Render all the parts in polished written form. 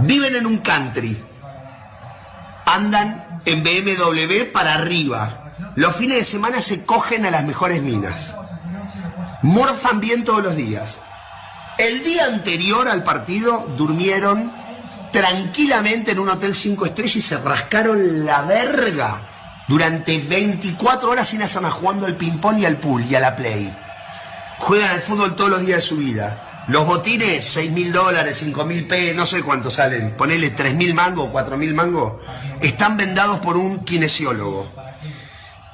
Viven en un country. Andan en BMW para arriba. Los fines de semana se cogen a las mejores minas. Morfan bien todos los días. El día anterior al partido durmieron tranquilamente en un hotel 5 estrellas y se rascaron la verga durante 24 horas sin hacer nada, jugando al ping-pong y al pool y a la play. Juegan al fútbol todos los días de su vida. Los botines, $6.000, $5.000, no sé cuánto salen, ponele 3.000 mangos, 4.000 mangos, están vendados por un kinesiólogo.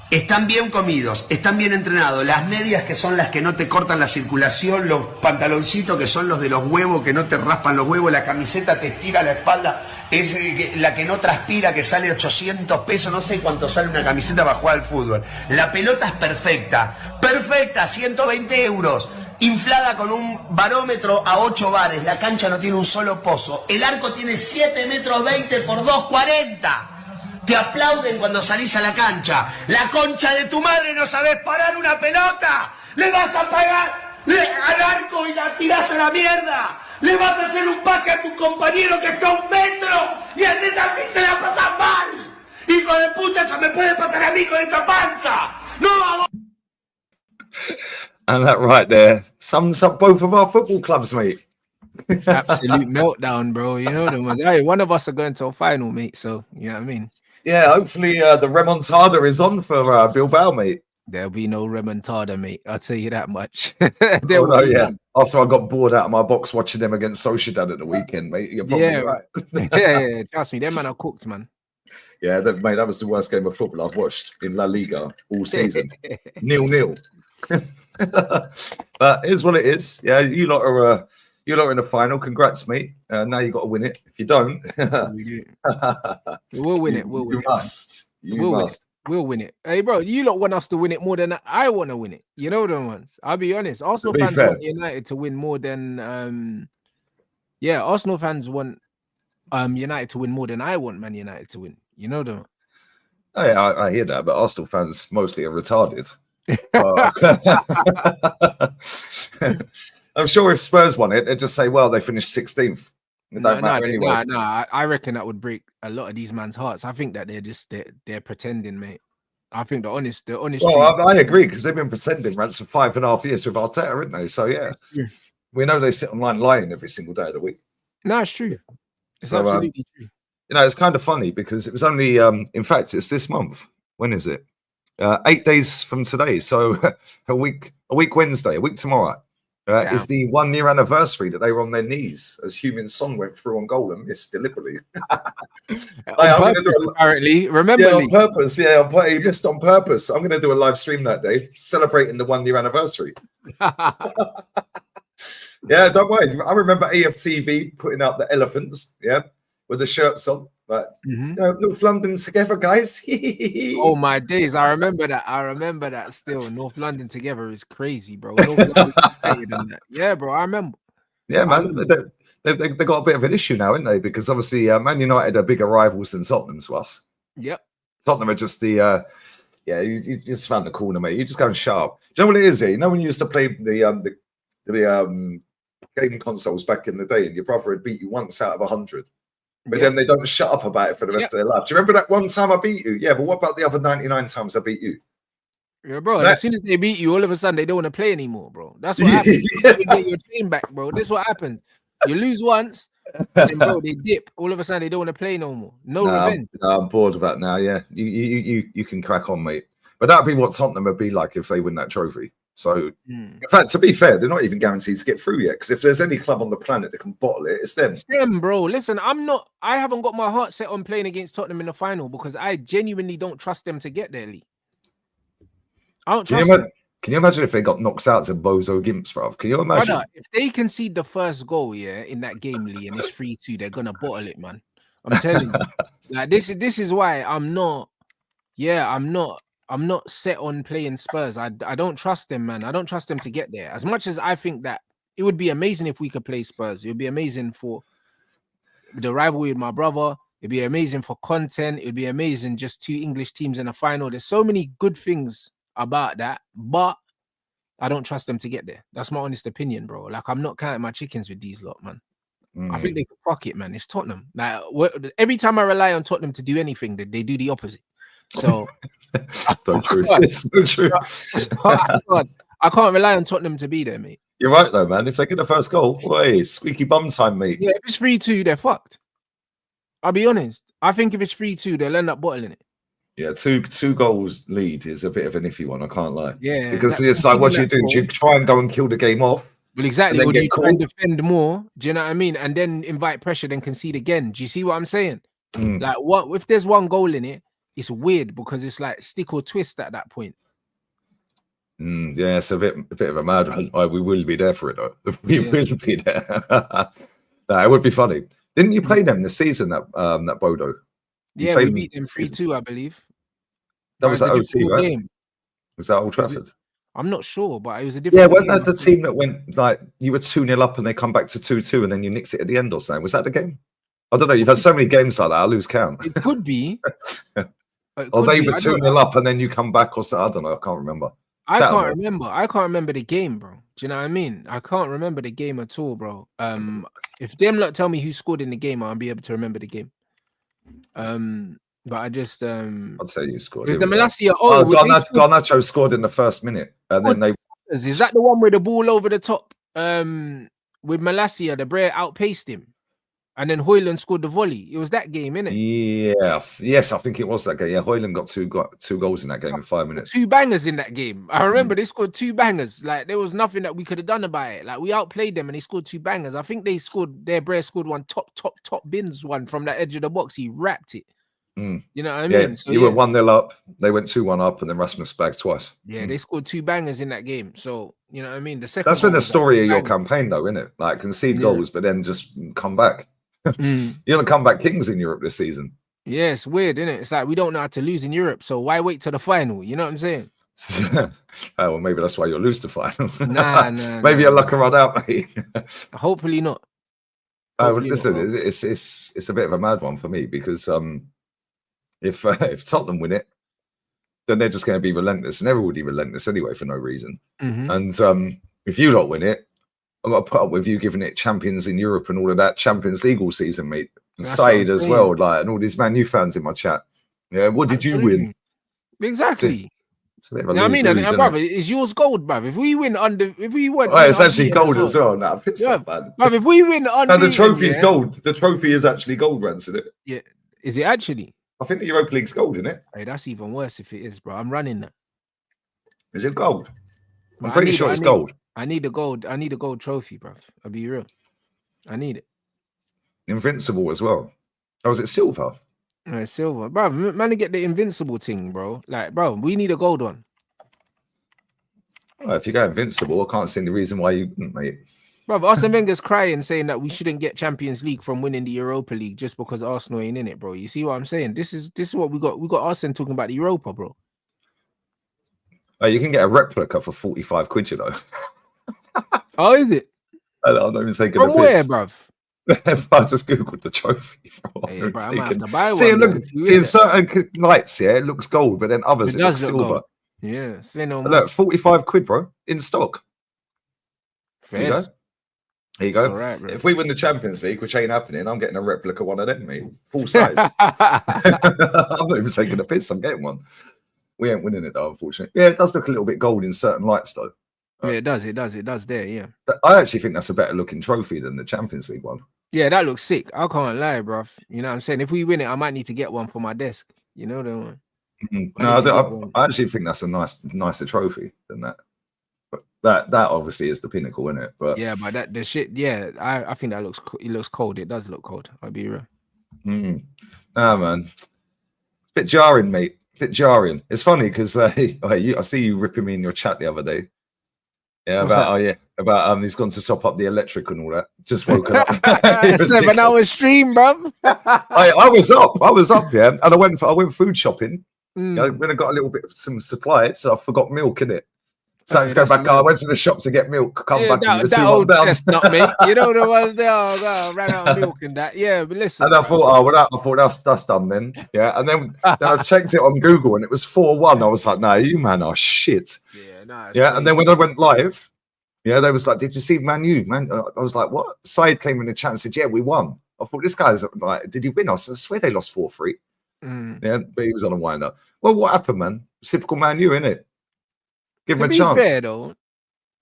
Están bien comidos, están bien entrenados. Las medias, que son las que no te cortan la circulación, los pantaloncitos, que son los de los huevos, que no te raspan los huevos, la camiseta te estira la espalda, es la que no transpira, que sale 800 pesos, no sé cuánto sale una camiseta para jugar al fútbol. La pelota es perfecta, 120 euros, inflada con un barómetro a 8 bares, la cancha no tiene un solo pozo, el arco tiene 7 metros 20 por 2,40. Te aplauden cuando salís a la cancha. La concha de tu madre, no sabés parar una pelota. Le vas a pagar al arco y la tirás a la mierda. Le vas a hacer un pase a tu compañero que está a 1 metro. Y haces así, se la pasas mal. Hijo de puta, eso me puede pasar a mí con esta panza. No hago. And that right there sums up both of our football clubs, mate. Absolute meltdown, bro. You know them ones. Hey, one of us are going to a final, mate. So you know what I mean. Yeah, hopefully the remontada is on for Bilbao, mate. There'll be no remontada, mate. I'll tell you that much. After I got bored out of my box watching them against Sociedad at the weekend, mate. You're probably right. yeah. Trust me, them man are cooked, man. Yeah, mate, that was the worst game of football I've watched in La Liga all season. 0-0. But it is what it is. Yeah, you lot are in the final. Congrats, mate. Now you got to win it. If you don't, we'll win it. You must. We'll win it. Hey, bro, you lot want us to win it more than I want to win it. You know them ones. I'll be honest. Arsenal fans want United to win more than Arsenal fans want United to win more than I want Man United to win. You know them. Oh, yeah, I hear that, but Arsenal fans mostly are retarded. I'm sure if Spurs won it, they'd just say, well, they finished 16th. It don't matter anyway. No, I reckon that would break a lot of these man's hearts. I think that they're pretending, mate. I think the honest. Well, I agree, because they've been pretending rants for 5.5 years with Arteta, haven't they? So yeah, we know they sit online lying every single day of the week. No, it's true. It's absolutely true. You know, it's kind of funny because it was only, in fact, it's this month. When is it? 8 days from today. So a week Wednesday, a week tomorrow. Is the 1 year anniversary that they were on their knees as Heung-min Son went through on goal and missed deliberately. Apparently, remember? Yeah, on purpose. Yeah, he missed on purpose. I'm going to do a live stream that day celebrating the 1 year anniversary. Yeah, don't worry. I remember AFTV putting out the elephants, with the shirts on. But North London together, guys. Oh my days! I remember that. Still, North London together is crazy, bro. Yeah, bro. I remember. Yeah, man. They got a bit of an issue now, haven't they? Because obviously, Man United are bigger rivals than Tottenham to us. Yep. Tottenham are just the. You just found the corner, mate. You just go and shut up. Do you know what it is? Here? You know when you used to play the game consoles back in the day, and your brother had beat you once out of 100. But then they don't shut up about it for the rest of their life. Do you remember that one time I beat you? Yeah, but what about the other 99 times I beat you? Yeah, bro. As soon as they beat you, all of a sudden they don't want to play anymore, bro. That's what happens. You get your team back, bro. That's what happens. You lose once, and then, bro, they dip. All of a sudden they don't want to play no more. No revenge. I'm bored of that now. Yeah, you can crack on, mate. But that'd be what Tottenham would be like if they win that trophy. So, in fact, to be fair, they're not even guaranteed to get through yet. Because if there's any club on the planet that can bottle it, it's them. It's them, bro. Listen, I haven't got my heart set on playing against Tottenham in the final because I genuinely don't trust them to get there, Lee. I don't trust them. Can you imagine if they got knocked out to Bozo Gimps, bro? Can you imagine? Brother, if they concede the first goal, in that game, Lee, and it's 3-2, they're gonna bottle it, man. I'm telling you. Like this is why I'm not set on playing Spurs. I don't trust them, man. I don't trust them to get there. As much as I think that it would be amazing if we could play Spurs. It would be amazing for the rivalry with my brother. It'd be amazing for content. It'd be amazing just 2 English teams in a final. There's so many good things about that, but I don't trust them to get there. That's my honest opinion, bro. Like, I'm not counting my chickens with these lot, man. I think they could fuck it, man. It's Tottenham. Like every time I rely on Tottenham to do anything, they do the opposite. So so true. It's so true. I can't rely on Tottenham to be there, mate. You're right though, man. If they get the first goal, boy, squeaky bum time, mate. Yeah, if it's 3-2, they're fucked. I'll be honest. I think if it's 3-2, they'll end up bottling it. Yeah, two goals lead is a bit of an iffy one. I can't lie. Yeah, because it's like, what do you do? Do you try and go and kill the game off? Well, exactly. Would you try and defend more? Do you know what I mean? And then invite pressure, then concede again. Do you see what I'm saying? Like, what if there's one goal in it? It's weird because it's like stick or twist at that point. Yeah, it's a bit of a mad one. We will be there for it though. We will be there. Nah, it would be funny. Didn't you play them this season? That Bodo. Yeah, we beat them 3-2, I believe. That was at OT, right? Game. Was that Old Trafford? I'm not sure, but it was a different. Yeah, wasn't that the team that went like you were 2-0 up and they come back to 2-2 and then you nicked it at the end or something? Was that the game? I don't know. You've had so many games like that. I lose count. It could be. Or they were 2-0 up and then you come back or something. I don't know. I can't remember. I can't remember the game, bro. Do you know what I mean? I can't remember the game at all, bro. If them lot tell me who scored in the game, I'll be able to remember the game. But I just I'll tell you who scored. The Malacia. Garnacho scored in the first minute, and then they. Is that the one with the ball over the top? With Malacia, the Brer outpaced him, and then Højlund scored the volley. It was that game, innit? Yeah, yes, I think it was that game. Yeah, Højlund got two goals in that game in 5 minutes. 2 bangers in that game. I remember they scored 2 bangers. Like there was nothing that we could have done about it. Like we outplayed them and they scored 2 bangers. I think their Brer scored one top bins one from that edge of the box. He wrapped it. You know what I mean? So, you were 1-0 up, they went 2-1 up, and then Rasmus bagged twice. Yeah, they scored 2 bangers in that game. So you know what I mean? That's been the story of your campaign, though, isn't it? Like concede goals, but then just come back. You're gonna come back kings in Europe this season. Yeah, it's weird, isn't it? It's like we don't know how to lose in Europe, so why wait till the final? You know what I'm saying? Oh, well, maybe that's why you'll lose the final. Nah. Maybe you're lucky run out, mate. Hopefully not. Listen, it's a bit of a mad one for me because if Tottenham win it, then they're just going to be relentless, and everybody relentless anyway for no reason. And if you don't win it, I've got to put up with you giving it champions in Europe and all of that Champions League all season, mate. And Said as well, like, and all these Man U fans in my chat. Yeah, what did you win? Exactly. It's a bit of a brother, it's yours gold, bruv. If we win it's actually gold as well. Nah, bruv, if we win and the trophy's gold. The trophy is actually gold, Rance, isn't it? Yeah. Is it actually? I think the Europa League's gold, isn't it? Hey, that's even worse if it is, bro. I'm running that. Is it gold? I'm pretty sure it's gold. I need a gold trophy, bro. I'll be real. I need it. Invincible as well. Or is it silver? No, it's silver. Bro, man, to get the invincible thing, bro. Like, bro, we need a gold one. Well, if you go invincible, I can't see any reason why you wouldn't, mate. Bro, Arsene Wenger's crying, saying that we shouldn't get Champions League from winning the Europa League just because Arsenal ain't in it, bro. You see what I'm saying? This is what we got. We got Arsene talking about the Europa, bro. Oh, you can get a replica for 45 quid, you know. Oh, is it? I'm not even taking from where, bruv? I just googled the trophy. Hey, bro, I might have to buy one. See, in certain lights, yeah, it looks gold, but then others it looks silver. Gold. Yeah, look, 45 quid, bro, in stock. Fair. There you go. Right, if we win the Champions League, which ain't happening, I'm getting a replica one of them, mate. Full size. I'm not even taking a piss. I'm getting one. We ain't winning it, though, unfortunately. Yeah, it does look a little bit gold in certain lights, though. Yeah, it does. It does there, yeah. I actually think that's a better looking trophy than the Champions League one. Yeah, that looks sick. I can't lie, bro. You know what I'm saying? If we win it, I might need to get one for my desk. You know the one? No, I actually think that's a nicer trophy than that. But that obviously is the pinnacle, isn't it? But yeah, but the shit, yeah, I think that looks cold. It does look cold. I'll be real. Ah, man, it's a bit jarring, mate. Bit jarring. It's funny because I see you ripping me in your chat the other day. Yeah, about he's gone to top up the electric and all that. Just woken up. 7-hour stream, bro. I was up, yeah, and I went food shopping. When I got a little bit of some supply, so I forgot milk in it. So I had to go back. I went to the shop to get milk. Come back. That old chestnut, mate. You know the ones there. I ran out of milk and that. Yeah, but listen. And I thought, that's done then. Yeah, and then I checked it on Google and it was 4-1. I was like, no, you man are shit. Yeah, yeah, and then when I went live, Yeah, they was like, did you see Man U? Man, I was like, what? Said came in the chat and said, yeah, we won. I thought, this guy's like, did he win? I swear they lost 4-3. Yeah, but he was on a wind up. Well, what happened, man? Typical Man U, innit? Give him To a be chance. fair, though,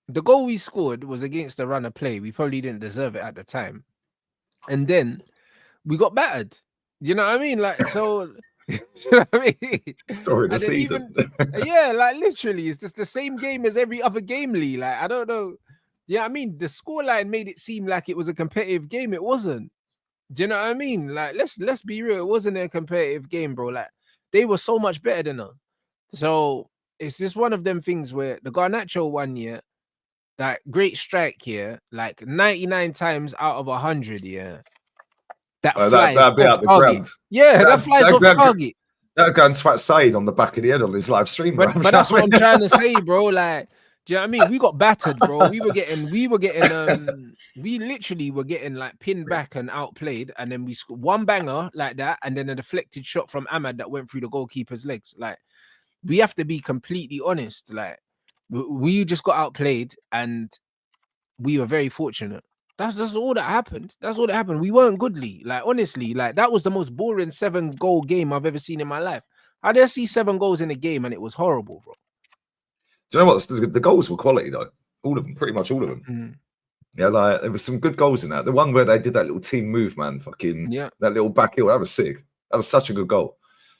the goal we scored was against the run of play. We probably didn't deserve it at the time. And then we got battered. You know what I mean? Like, so, you know what I mean? Story of the And then season. yeah, like literally, it's just the same game as every other game, Lee. Like, I don't know. Yeah, I mean, the scoreline made it seem like it was a competitive game. It wasn't. Do you know what I mean? Like, let's be real. It wasn't a competitive game, bro. Like, they were so much better than us. So it's just one of them things where the Garnacho 1 year, like great strike here, like 99 times out of 100, yeah. That flies that'd be off out the target. ground. Yeah, that flies off target. That'd go and swat Said on the back of the head on his live stream. But that's what I'm trying to say, bro. Like, do you know what I mean? We got battered, bro. We literally were getting like pinned back and outplayed, and then we scored one banger like that, and then a deflected shot from Ahmad that went through the goalkeeper's legs. Like, we have to be completely honest. Like, we just got outplayed, and we were very fortunate. That's all that happened. That's all that happened. We weren't goodly. Like, honestly, like that was the most boring 7-goal game I've ever seen in my life. How did I see 7 goals in a game and it was horrible, bro? Do you know what? The goals were quality though. All of them, pretty much all of them. Mm. Yeah, like there was some good goals in that. The one where they did that little team move, man, fucking that little back heel, that was sick. That was such a good goal.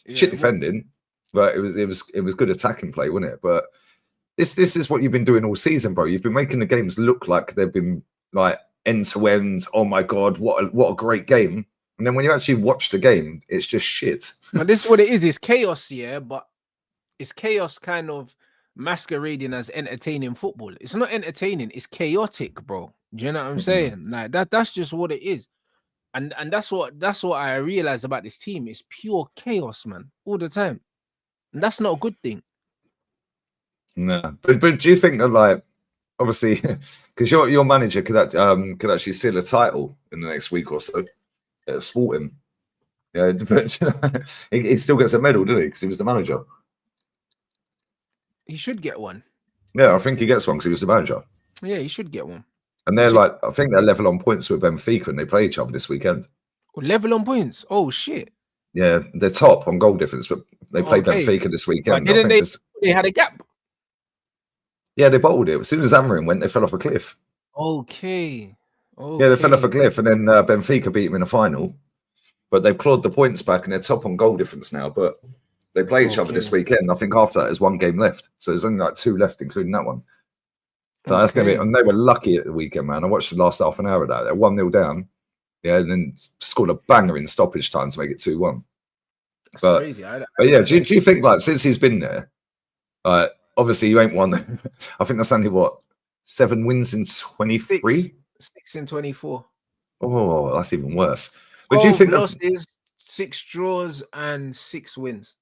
Shit defending, but it was good attacking play, wasn't it? But this is what you've been doing all season, bro. You've been making the games look like they've been like end to end. Oh my god, what a great game! And then when you actually watch the game, it's just shit. But this is what it is. It's chaos, yeah. But it's chaos kind of masquerading as entertaining football. It's not entertaining. It's chaotic, bro. Do you know what I'm saying? Like that's just what it is. And that's what I realized about this team. It's pure chaos, man, all the time. And that's not a good thing. No, but do you think that, like, obviously, because your manager could actually seal a title in the next week or so at Sporting? Yeah, but he still gets a medal, doesn't he? Because he was the manager. He should get one. Yeah, I think he gets one because he was the manager. Yeah, he should get one. And they're like, I think they're level on points with Benfica, and they play each other this weekend. Level on points? Oh shit! Yeah, they're top on goal difference, but they play Benfica this weekend. Didn't they had a gap? Yeah, they bottled it. As soon as Amarin went, they fell off a cliff. Okay. Yeah, they fell off a cliff, and then Benfica beat them in the final. But they've clawed the points back, and they're top on goal difference now. But they play each other this weekend. I think after that, there's one game left. So there's only like 2 left, including that one. So that's going to be, and they were lucky at the weekend, man. I watched the last half an hour of that. They're 1-0 down. Yeah, and then scored a banger in stoppage time to make it 2-1. That's crazy. But yeah, do you think, like, since he's been there, obviously you ain't won. I think that's only what, 7 wins in 23? 6 in 24. Oh, that's even worse. But do you think losses, 6 draws and 6 wins?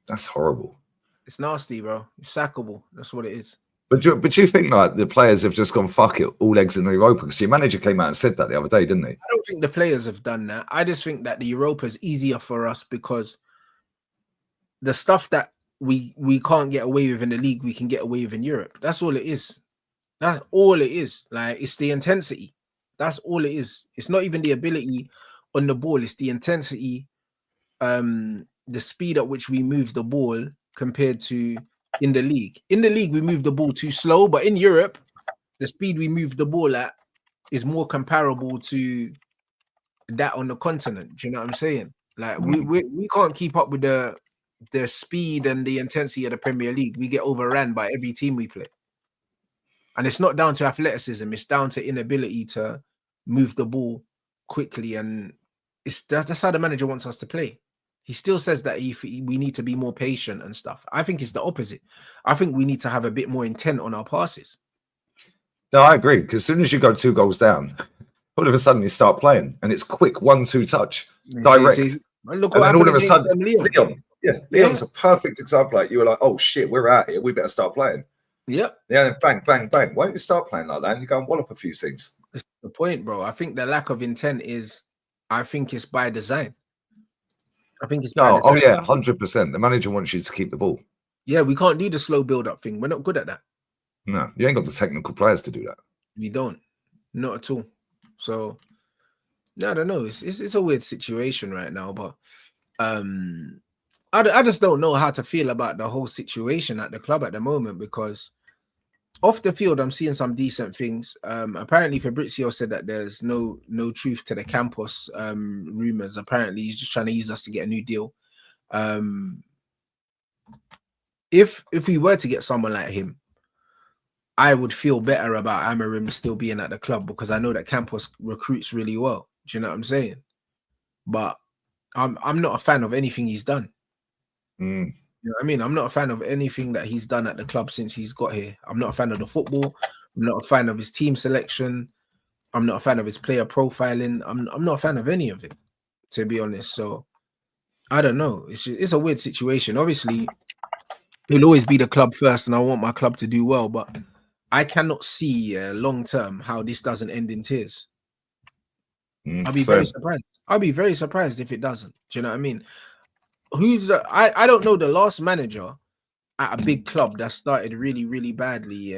That's horrible. It's nasty, bro. It's sackable. That's what it is. But do you think like the players have just gone fuck it, all eggs in the Europa? Because your manager came out and said that the other day, didn't he? I don't think the players have done that. I just think that the Europa is easier for us because the stuff that we can't get away with in the league, we can get away with in Europe. That's all it is. That's all it is. Like, it's the intensity. That's all it is. It's not even the ability on the ball. It's the intensity, the speed at which we move the ball compared to in the league. In the league, we move the ball too slow, but in Europe, the speed we move the ball at is more comparable to that on the continent. Do you know what I'm saying? Like, we can't keep up with the speed and the intensity of the Premier League. We get overran by every team we play. And it's not down to athleticism. It's down to inability to move the ball quickly. And that's how the manager wants us to play. He still says that we need to be more patient and stuff. I think it's the opposite. I think we need to have a bit more intent on our passes. No, I agree. Because as soon as you go 2 goals down, all of a sudden you start playing. And it's quick 1-2 touch, direct. Look and what then all of a happened sudden, Leon. Yeah, Leon's a perfect example. Like, you were like, oh shit, we're out here. We better start playing. Yep. Yeah, bang, bang, bang. Why don't you start playing like that and you go and wallop a few teams? That's the point, bro. I think the lack of intent I think it's by design. I think it's by design. Oh yeah, 100%. The manager wants you to keep the ball. Yeah, we can't do the slow build-up thing. We're not good at that. No, you ain't got the technical players to do that. We don't, not at all. So I don't know. It's a weird situation right now, but I just don't know how to feel about the whole situation at the club at the moment, because off the field I'm seeing some decent things. Apparently Fabrizio said that there's no truth to the Campos rumors. Apparently he's just trying to use us to get a new deal. If we were to get someone like him, I would feel better about Amorim still being at the club, because I know that Campos recruits really well. Do you know what I'm saying? But I'm not a fan of anything he's done. Mm. You know what I mean? I'm not a fan of anything that he's done at the club since he's got here. I'm not a fan of the football. I'm not a fan of his team selection. I'm not a fan of his player profiling. I'm not a fan of any of it, to be honest. So I don't know. It's a weird situation. Obviously, it'll always be the club first, and I want my club to do well, but I cannot see long term how this doesn't end in tears. I'll be very surprised. I'll be very surprised if it doesn't. Do you know what I mean? I don't know the last manager at a big club that started really, really badly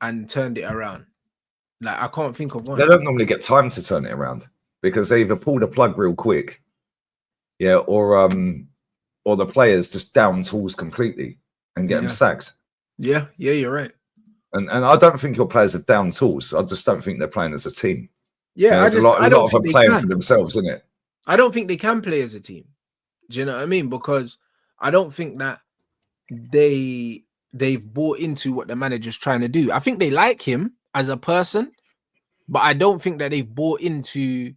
and turned it around. Like, I can't think of one. They don't normally get time to turn it around, because they either pull the plug real quick, or the players just down tools completely and get them sacked. Yeah, you're right. And I don't think your players are down tools. I just don't think they're playing as a team. Yeah, a lot of them playing for themselves, isn't it? I don't think they can play as a team. Do you know what I mean? Because I don't think that they've bought into what the manager's trying to do. I think they like him as a person, but I don't think that they've bought into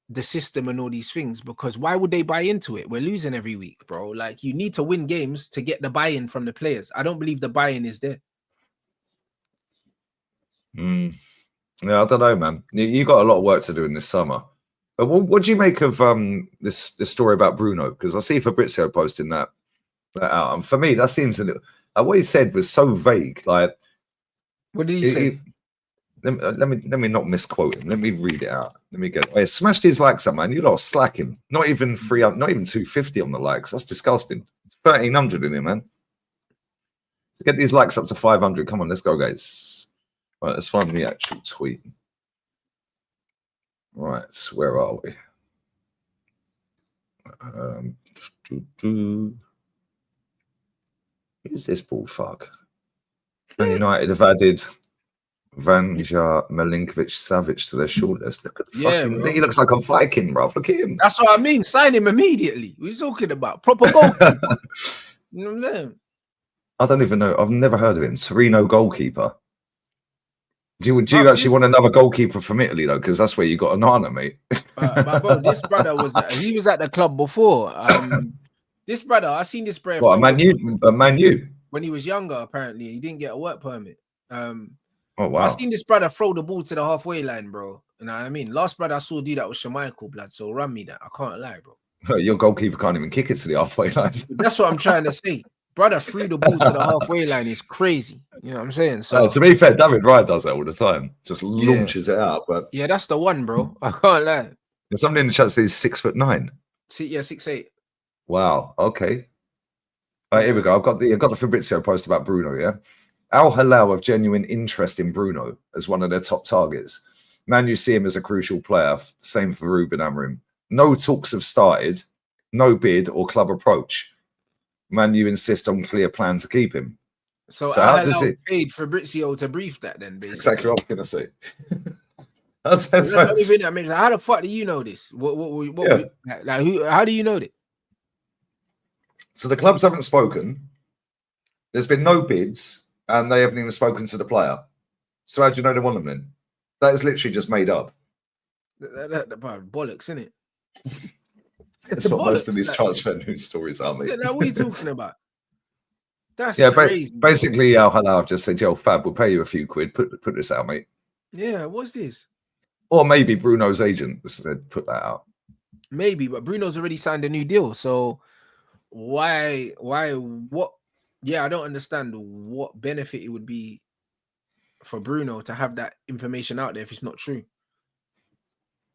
the system and all these things, because why would they buy into it? We're losing every week, bro. Like, you need to win games to get the buy-in from the players. I don't believe the buy-in is there. Yeah, I don't know, man. You got a lot of work to do in this summer. But what do you make of this story about Bruno? Because I see Fabrizio posting that out, and for me, that seems what he said was so vague. Like, what did he say? Let me not misquote him. Let me read it out. Let me get it. Oh, smashed his likes up, man. You lot slacking. Not even 300, not even 250 on the likes. That's disgusting. 1,300 in it, man. To get these likes up to 500. Come on, let's go, guys. Right, let's find the actual tweet. Right, where are we? Who's this bullfuck? Man United have added Vanja Milinkovic-Savic to their shortlist. Look at the fucking. He looks like a Viking, bro. Look at him. That's what I mean. Sign him immediately. What are you talking about? Proper goalkeeper. You know what I'm saying? I don't even know. I've never heard of him. Torino goalkeeper. Do you actually want another goalkeeper from Italy, though? Because that's where you got Onana, mate. But bro, this brother was at the club before. This brother, I seen this brother. What, Man U? When he was younger, apparently he didn't get a work permit. Oh wow! I seen this brother throw the ball to the halfway line, bro. You know what I mean? Last brother I saw do that was Schmeichel, blood. So run me that. I can't lie, bro. Your goalkeeper can't even kick it to the halfway line. That's what I'm trying to say. Brother threw the ball to the halfway line is crazy. You know what I'm saying? So to be fair, David Raya does that all the time. Just launches it out. But yeah, that's the one, bro. I can't lie. There's somebody in the chat says 6'9". Yeah, 6'8". Wow. Okay. All right, here we go. I've got the Fabrizio post about Bruno. Yeah. Al Hilal have genuine interest in Bruno as one of their top targets. Man, you see him as a crucial player. Same for Ruben Amorim. No talks have started. No bid or club approach. Man, you insist on clear plan to keep him. So how does it paid Fabrizio to brief that then? Basically? Exactly what I was going to say. How the fuck do you know this? How do you know that? So the clubs haven't spoken. There's been no bids, and they haven't even spoken to the player. So how do you know they want them then? That is literally just made up. Bollocks, isn't it? That's what most of these transfer news stories are, mate. What are you talking about? That's crazy. Basically, Al Hilal just said, "Yo, Fab, we'll pay you a few quid. Put this out, mate." Yeah, what's this? Or maybe Bruno's agent said, "Put that out." Maybe, but Bruno's already signed a new deal, so why? What? Yeah, I don't understand what benefit it would be for Bruno to have that information out there if it's not true.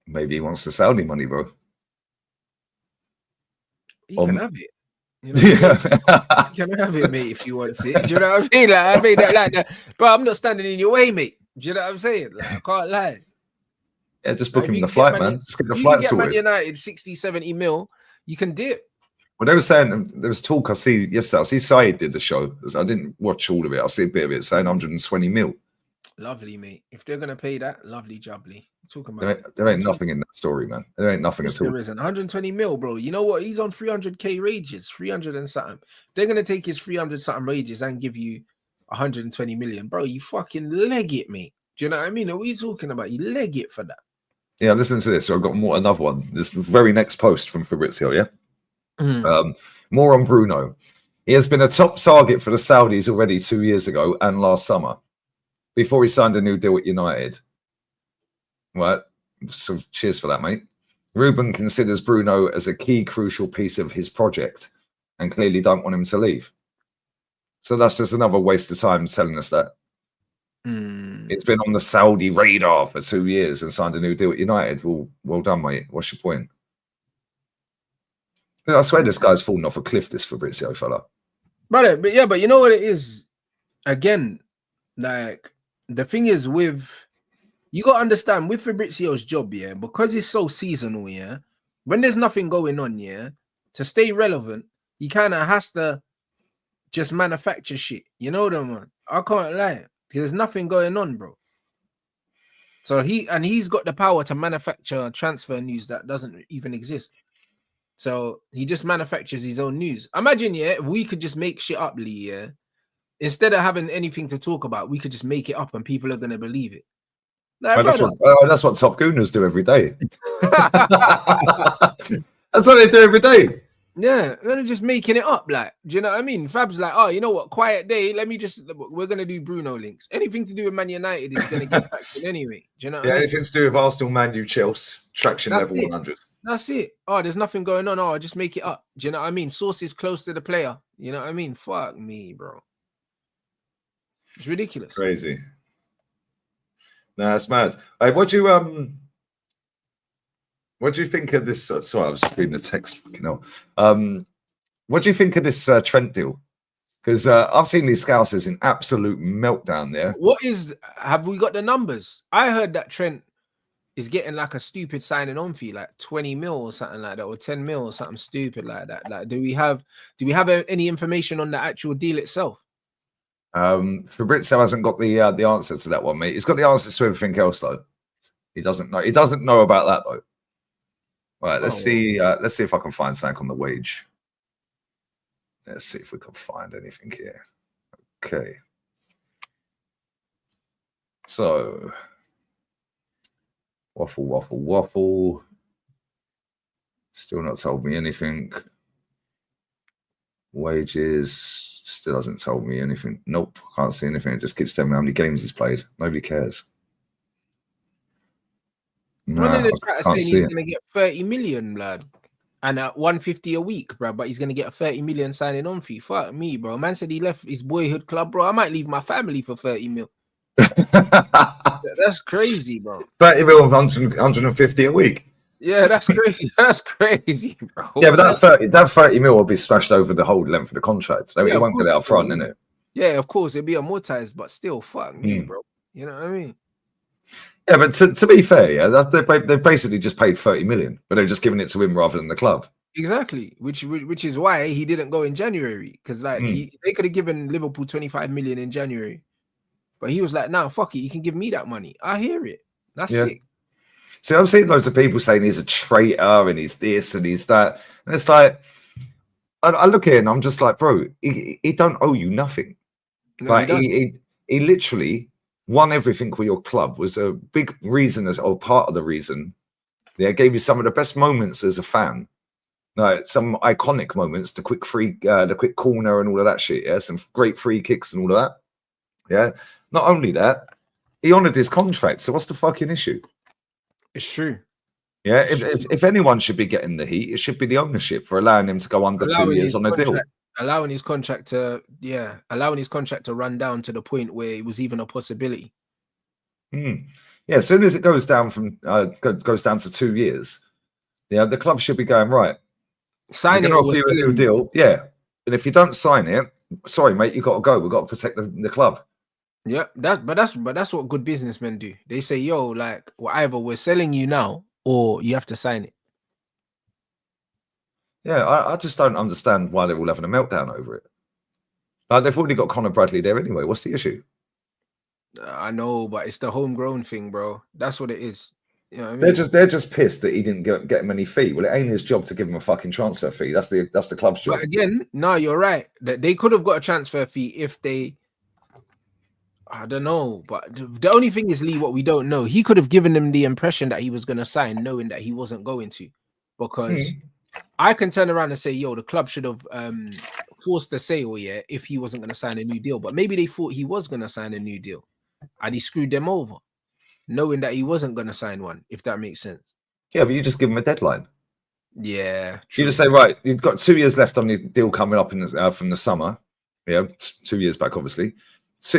Maybe he wants the Saudi money, bro. He can have it. You know you can have it, mate, if you want it. Do you know what I mean? Like, I made that like that. Bro, I'm not standing in your way, mate. Do you know what I'm saying? Like, I can't lie. Yeah, just book Like, him the flight, man. Just get the flight get Man sorted. United 60, 70 mil, you can dip. Well, they were saying, there was talk I see yesterday. I see Saeed did the show. I didn't watch all of it. I see a bit of it saying 120 mil. Lovely, mate. If they're gonna pay that, lovely jubbly. Talking about there ain't nothing in that story, man. There ain't nothing at all. There isn't 120 mil, bro. You know what? He's on 300k wages, 300 and something. They're gonna take his 300 something wages and give you 120 million, bro. You fucking leg it, mate. Do you know what I mean? What are you talking about? You leg it for that. Yeah, listen to this. So I've got another one. This very next post from Fabrizio, yeah? More on Bruno. He has been a top target for the Saudis already 2 years ago and last summer, before he signed a new deal at United. Right? So cheers for that, mate. Ruben considers Bruno as a key, crucial piece of his project and clearly don't want him to leave. So that's just another waste of time telling us that. It's been on the Saudi radar for 2 years and signed a new deal at United. Well done, mate. What's your point? I swear this guy's fallen off a cliff, this Fabrizio fella. But you know what it is? Again, like, the thing is you got to understand with Fabrizio's job, yeah, because it's so seasonal, yeah, when there's nothing going on, yeah, to stay relevant, he kind of has to just manufacture shit. You know what I mean? I can't lie. There's nothing going on, bro. So he's got the power to manufacture transfer news that doesn't even exist. So he just manufactures his own news. Imagine, yeah, if we could just make shit up, Lee, yeah. Instead of having anything to talk about, we could just make it up and people are gonna believe it. Like, that's what Top Gooners do every day. That's what they do every day. Yeah, they're just making it up. Like, do you know what I mean? Fab's like, oh, you know what? Quiet day. We're gonna do Bruno links. Anything to do with Man United is gonna get traction anyway. Do you know? What I mean? Anything to do with Arsenal, Man U, Chelsea, traction level 100. That's it. Oh, there's nothing going on. Oh, just make it up. Do you know what I mean? Sources close to the player. You know what I mean? Fuck me, bro. It's ridiculous. Crazy. Nah, it's mad. Hey, what do you think of this? Sorry, I was just reading the text. Fucking hell. What do you think of this Trent deal? Because I've seen these Scousers in absolute meltdown there. Have we got the numbers? I heard that Trent is getting like a stupid signing on fee, like 20 mil or something like that, or 10 mil or something stupid like that. Like, do we have any information on the actual deal itself? Fabrizio hasn't got the answer to that one, mate. He's got the answers to everything else, though. He doesn't know about that, though. All right, let's see if I can find something on the wage. Let's see if we can find anything here. Okay. So, waffle. Still not told me anything. Wages still hasn't told me anything. Nope, can't see anything. It just keeps telling me how many games he's played. Nobody cares. No, One in the chat is saying he's going to get 30 million, lad, and 150 a week, bro. But he's going to get a 30 million signing on fee. Fuck me, bro. Man said he left his boyhood club, bro. I might leave my family for 30 mil. That's crazy, bro. 30 mil, 150 a week. Yeah, that's crazy. That's crazy, bro. Yeah, but that 30 mil will be smashed over the whole length of the contract. So it won't get it up front, innit? Yeah, of course, it'll be amortized, but still, fuck me, bro. You know what I mean? Yeah, but to be fair, yeah, they've basically just paid 30 million, but they're just giving it to him rather than the club. Exactly, which is why he didn't go in January, because they could have given Liverpool 25 million in January, but he was like, "Nah, fuck it, you can give me that money." I hear it. That's sick. See, I'm seeing loads of people saying he's a traitor and he's this and he's that, and it's like, I look at it and I'm just like, bro, he don't owe you nothing. No, like he literally won everything with your club, was a big reason or part of the reason. Yeah, gave you some of the best moments as a fan. Some iconic moments, the quick corner and all of that shit. Yeah, some great free kicks and all of that. Yeah, not only that, he honoured his contract. So what's the fucking issue? It's true. Yeah, if anyone should be getting the heat, it should be the ownership for allowing him to go under 2 years on a deal. Allowing his contract to run down to the point where it was even a possibility. Yeah, as soon as it goes down to 2 years, yeah, the club should be going right. Signing a new deal. Yeah, And if you don't sign it, sorry, mate, you got to go. We've got to protect the club. Yeah, that's what good businessmen do. They say, yo, like, well, either we're selling you now or you have to sign it. Yeah, I just don't understand why they're all having a meltdown over it. Like, they've already got Conor Bradley there anyway. What's the issue? I know, but it's the homegrown thing, bro. That's what it is. You know what I mean? They're just pissed that he didn't get him any fee. Well, it ain't his job to give him a fucking transfer fee. That's the club's job. But again, no, you're right. That they could have got a transfer fee if they. I don't know, but the only thing is, Lee, what we don't know, he could have given them the impression that he was going to sign, knowing that he wasn't going to, because I can turn around and say, yo, the club should have forced the sale, yeah, if he wasn't going to sign a new deal. But maybe they thought he was going to sign a new deal, and he screwed them over, knowing that he wasn't going to sign one. If that makes sense. Yeah, but you just give him a deadline. Yeah, true. You just say, right, you've got 2 years left on the deal coming up from the summer. Yeah, 2 years back, obviously. So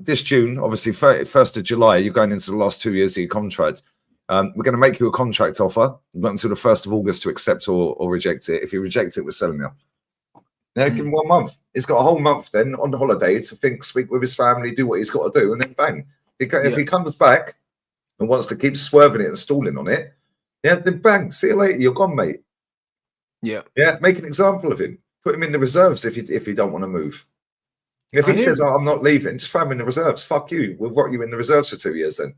this June, obviously, 1st of July, you're going into the last 2 years of your contract. We're going to make you a contract offer. You've got until the 1st of August to accept or reject it. If you reject it, we're selling you. Now, give him 1 month. He's got a whole month then on the holiday to think, speak with his family, do what he's got to do, and then bang. If he comes back and wants to keep swerving it and stalling on it, yeah, then bang, see you later, you're gone, mate. Yeah. Yeah, make an example of him. Put him in the reserves if you don't want to move. If he says, I'm not leaving, just throw him in the reserves. Fuck you. We'll rock you in the reserves for 2 years then.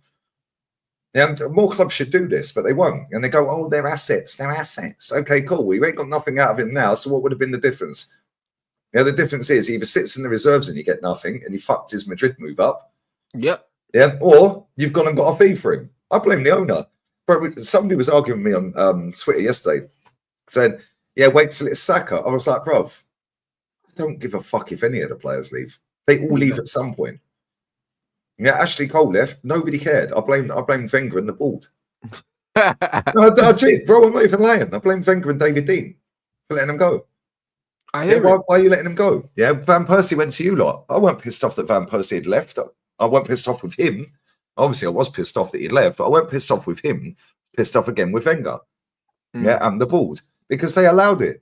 Yeah, more clubs should do this, but they won't. And they go, oh, they're assets. They're assets. Okay, cool. We ain't got nothing out of him now, so what would have been the difference? Yeah, the difference is he either sits in the reserves and you get nothing, and he fucked his Madrid move up. Yep. Yeah, or you've gone and got a fee for him. I blame the owner. But somebody was arguing with me on Twitter yesterday, saying, yeah, wait till it's Saka. I was like, bruv, I don't give a fuck if any of the players leave. They all leave at some point. Yeah, Ashley Cole left. Nobody cared. I blame Wenger and the board. No, I did, bro. I'm not even lying. I blame Wenger and David Dean for letting him go. Why are you letting him go? Yeah, Van Persie went to you lot. I weren't pissed off that Van Persie had left. I weren't pissed off with him. Obviously, I was pissed off that he'd left, but I weren't pissed off with him. Pissed off again with Wenger. Yeah, and the board. Because they allowed it.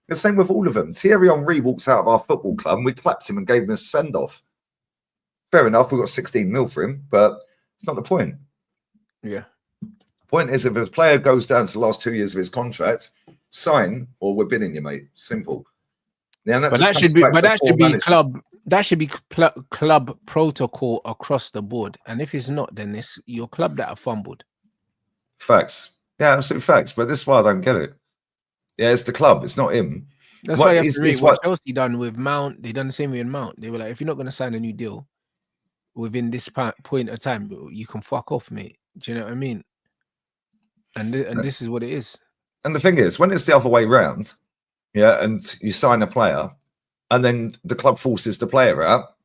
The same with all of them. Thierry Henry walks out of our football club and we clapped him and gave him a send-off. Fair enough, we got 16 mil for him, but it's not the point. Yeah. The point is, if a player goes down to the last 2 years of his contract, sign or we're bidding you, mate. Simple. Yeah, that should be club protocol across the board. And if it's not, then it's your club that have fumbled. Facts. Yeah, absolute facts. But this is why I don't get it. Yeah, it's the club. It's not him. That's why you have to read what Chelsea done with Mount. They done the same with Mount. They were like, if you're not going to sign a new deal within this point of time, you can fuck off, mate. Do you know what I mean? And this is what it is. And the thing is, when it's the other way round, yeah, and you sign a player, and then the club forces the player out.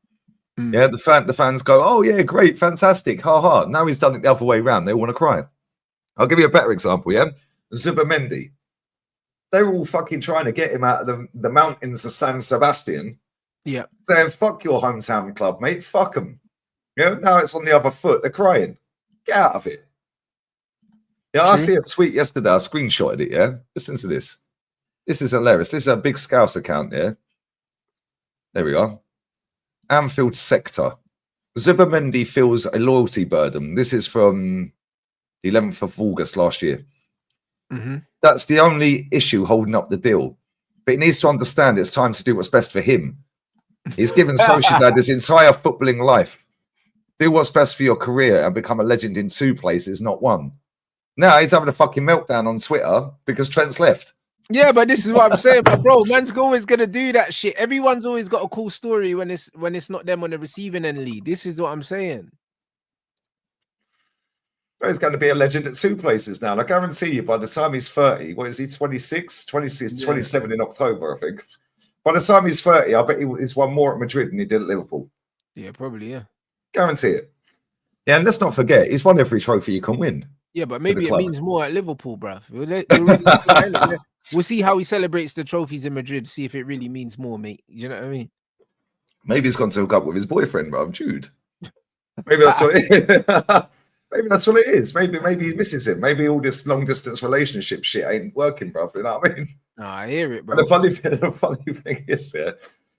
Yeah, the fans go, oh yeah, great, fantastic, ha ha. Now he's done it the other way round. They want to cry. I'll give you a better example. Yeah, Zubimendi. They were all fucking trying to get him out of the mountains of San Sebastian. Yeah, saying fuck your hometown club, mate. Fuck them. Yeah, now it's on the other foot. They're crying. Get out of it. Yeah, I see a tweet yesterday. I screenshotted it. Yeah, listen to this. This is hilarious. This is a big Scouse account, yeah? There we are. Anfield sector. Zubimendi feels a loyalty burden. This is from the 11th of August last year. That's the only issue holding up the deal. But he needs to understand it's time to do what's best for him. He's given Sociedad his entire footballing life. Do what's best for your career and become a legend in 2 places, not 1. Now he's having a fucking meltdown on Twitter because Trent's left. Yeah, but this is what I'm saying, but bro, man's always gonna do that shit. Everyone's always got a cool story when it's not them on the receiving end lead. This is what I'm saying. He's going to be a legend at 2 places now. And I guarantee you, by the time he's 30, what is he, 26? 26, 27 in October, I think. By the time he's 30, I bet he's won more at Madrid than he did at Liverpool. Yeah, probably, yeah. Guarantee it. Yeah, and let's not forget, he's won every trophy you can win. Yeah, but maybe it means more at Liverpool, bruv. We'll see how he celebrates the trophies in Madrid, see if it really means more, mate. You know what I mean? Maybe he's gone to hook up with his boyfriend, bruv, Jude. Maybe that's what it is. Maybe that's what it is. Maybe he misses him. Maybe all this long-distance relationship shit ain't working, bruv. You know what I mean? No, I hear it, And the bro. funny thing is, yeah,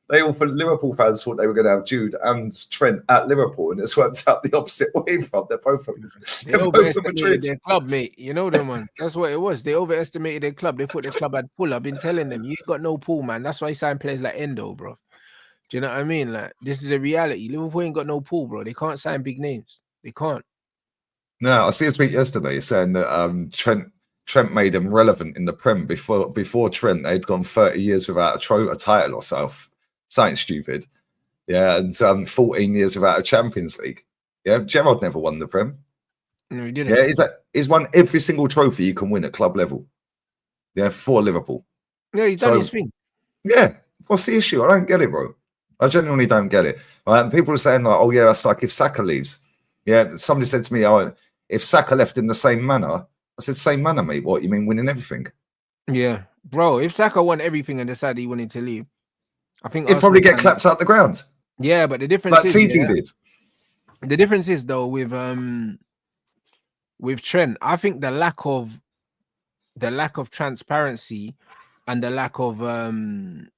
Liverpool fans thought they were going to have Jude and Trent at Liverpool, and it's worked out the opposite way from. They're both from They overestimated Madrid. their club, mate. You know them ones. That's what it was. They overestimated their club. They thought their club had pull. I've been telling them, you ain't got no pull, man. That's why he signed players like Endo, bro. Do you know what I mean? Like, this is a reality. Liverpool ain't got no pull, bro. They can't sign big names. They can't. No, I see a tweet yesterday saying that Trent made him relevant in the Prem. Before Trent, they'd gone 30 years without a title or something stupid. Yeah, and 14 years without a Champions League. Yeah, Gerrard never won the Prem. No, he didn't. Yeah, he's won every single trophy you can win at club level. Yeah, for Liverpool. Yeah, he's done his thing. Yeah, what's the issue? I don't get it, bro. I genuinely don't get it. And people are saying like, oh yeah, that's like if Saka leaves. Yeah, somebody said to me, oh, if Saka left in the same manner, I said, same manner, mate. What, you mean winning everything? Yeah, bro. If Saka won everything and decided he wanted to leave, I think he'd probably get clapped out the ground. Yeah, but the difference is, TT did. The difference is though with Trent, I think the lack of transparency and the lack of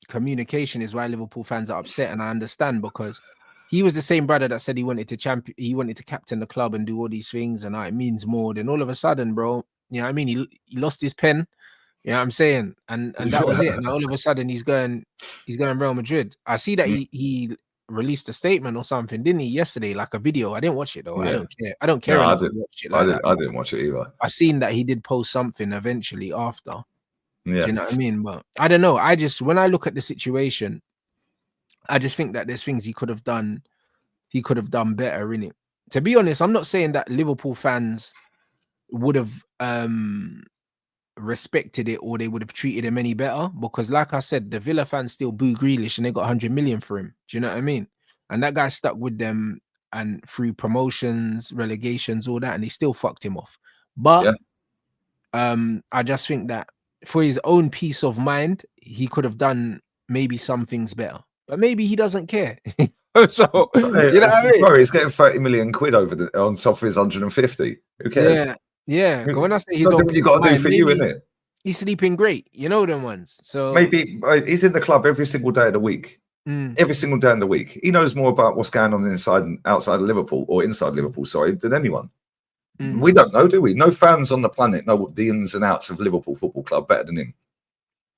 communication is why Liverpool fans are upset, and I understand, because he was the same brother that said he wanted to captain the club and do all these things, and it means more. Then all of a sudden, bro, you know what I mean? He lost his pen. You know what I'm saying? And that was it. And all of a sudden he's going Real Madrid. I see that he released a statement or something, didn't he, yesterday? Like a video. I didn't watch it though. Yeah. I don't care. I didn't watch it either. I seen that he did post something eventually after. Yeah. Do you know what I mean? But I don't know. When I look at the situation, I just think that there's things he could have done better in it. To be honest, I'm not saying that Liverpool fans would have respected it or they would have treated him any better, because like I said, the Villa fans still boo Grealish and they got 100 million for him. Do you know what I mean? And that guy stuck with them and through promotions, relegations, all that, and they still fucked him off. But I just think that for his own peace of mind, he could have done maybe some things better. But maybe he doesn't care. So you know what I mean? Bro, he's getting 30 million quid on top of his 150. Who cares? Yeah. When I say his own what you got to do for you, isn't it? He's sleeping great. You know them ones. So maybe he's in the club every single day of the week. Every single day of the week. He knows more about what's going on inside and outside of Liverpool, or inside Liverpool, sorry, than anyone. We don't know, do we? No fans on the planet know the ins and outs of Liverpool Football Club better than him.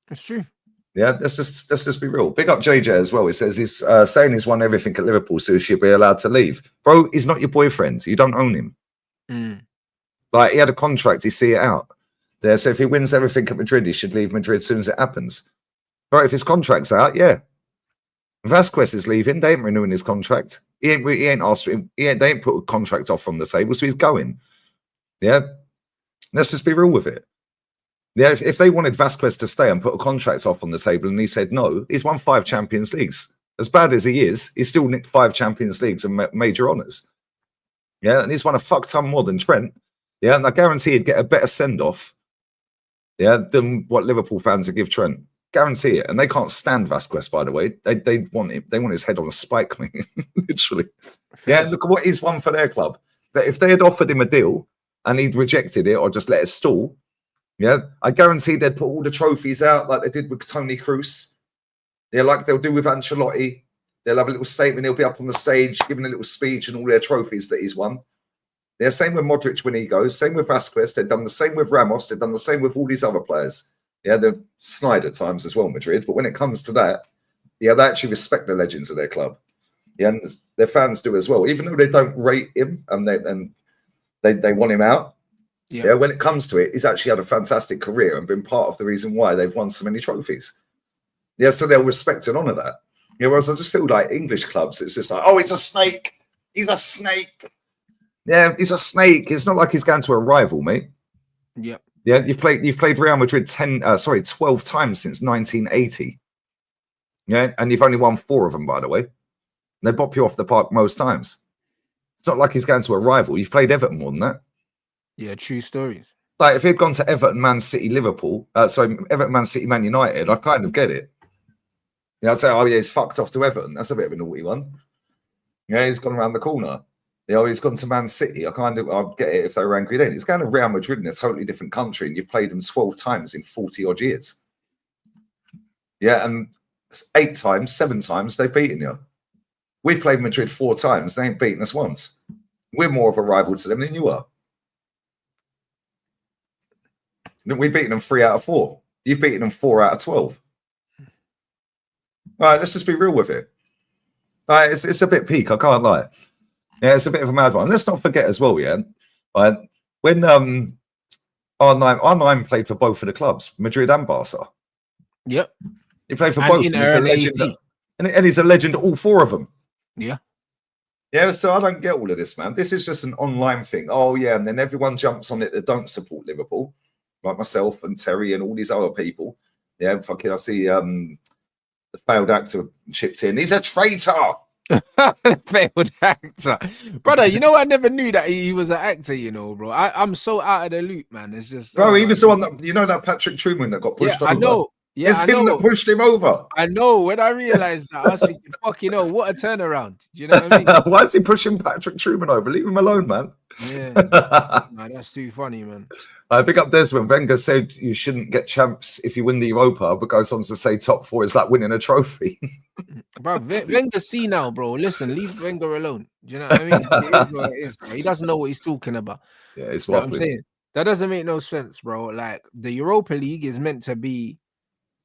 That's true. Yeah, let's just be real. Big up JJ as well. He says he's saying he's won everything at Liverpool, so he should be allowed to leave. Bro, he's not your boyfriend. You don't own him. Like, he had a contract. He see it out. There, so if he wins everything at Madrid, he should leave Madrid as soon as it happens. Right? If his contract's out, yeah. Vasquez is leaving. They ain't renewing his contract. He ain't asked for him. They ain't put a contract off from the table, so he's going. Yeah, let's just be real with it. Yeah, if they wanted Vasquez to stay and put a contract off on the table and he said no, he's won 5 Champions Leagues. As bad as he is, he's still nicked 5 Champions Leagues and major honours. Yeah, and he's won a fuck ton more than Trent. Yeah, and I guarantee he'd get a better send-off, yeah, than what Liverpool fans would give Trent. Guarantee it. And they can't stand Vasquez, by the way. They want him. They want his head on a spike, mate. Literally. Yeah, look at what he's won for their club. But if they had offered him a deal and he'd rejected it or just let it stall, yeah, I guarantee they'd put all the trophies out like they did with Toni Kroos. Yeah, like they'll do with Ancelotti. They'll have a little statement. He'll be up on the stage giving a little speech and all their trophies that he's won. Yeah, same with Modric when he goes. Same with Vasquez. They've done the same with Ramos. They've done the same with all these other players. Yeah, they're snide at times as well, Madrid. But when it comes to that, yeah, they actually respect the legends of their club. Yeah, and their fans do as well. Even though they don't rate him and they want him out. Yeah, when it comes to it, he's actually had a fantastic career and been part of the reason why they've won so many trophies. Yeah, so they'll respect and honour that. Yeah, whereas I just feel like English clubs, it's just like, oh, he's a snake. He's a snake. Yeah, he's a snake. It's not like he's going to a rival, mate. Yep. Yeah, you've played Real Madrid 12 times since 1980. Yeah, and you've only won 4 of them, by the way. They bop you off the park most times. It's not like he's going to a rival. You've played Everton more than that. Yeah, true stories. Like, if he'd gone to Everton, Man City, Liverpool, Everton, Man City, Man United, I kind of get it. Yeah, I'd say, oh yeah, he's fucked off to Everton. That's a bit of a naughty one. Yeah, he's gone around the corner. Yeah, he's gone to Man City. I'd get it if they were angry then. It's going to Real Madrid in a totally different country, and you've played them 12 times in 40 odd years. Yeah, and 8 times, 7 times they've beaten you. We've played Madrid 4 times. They ain't beaten us once. We're more of a rival to them than you are. We've beaten them 3 out of 4. You've beaten them 4 out of 12. All right, let's just be real with it. All right, it's a bit peak, I can't lie. Yeah, it's a bit of a mad one. Let's not forget as well, yeah. When R9 played for both of the clubs, Madrid and Barca. Yep. He played for And both. in And he's a legend. And he's a legend, all 4 of them. Yeah. Yeah, so I don't get all of this, man. This is just an online thing. Oh, yeah, and then everyone jumps on it that don't support Liverpool, like myself and Terry and all these other people. Yeah, fucking, I see the failed actor chipped in. He's a traitor. Failed actor, brother. You know, I never knew that he was an actor. You know, bro. I'm so out of the loop, man. It's just, bro. He was the one that, you know, that Patrick Truman that got pushed over. I know. Yeah, it's him that pushed him over. I know. When I realized that, I was thinking, "Fuck, you know, what a turnaround." Do you know what I mean? Why is he pushing Patrick Truman over? Leave him alone, man. Yeah, man, that's too funny, man. I pick up Desmond. Wenger said you shouldn't get champs if you win the Europa, but goes on to say top 4 is like winning a trophy. Bro, Wenger see now, bro. Listen, leave Wenger alone. Do you know what I mean? It is what it is, bro. He doesn't know what he's talking about. Yeah, it's what I'm saying. That doesn't make no sense, bro. Like, the Europa League is meant to be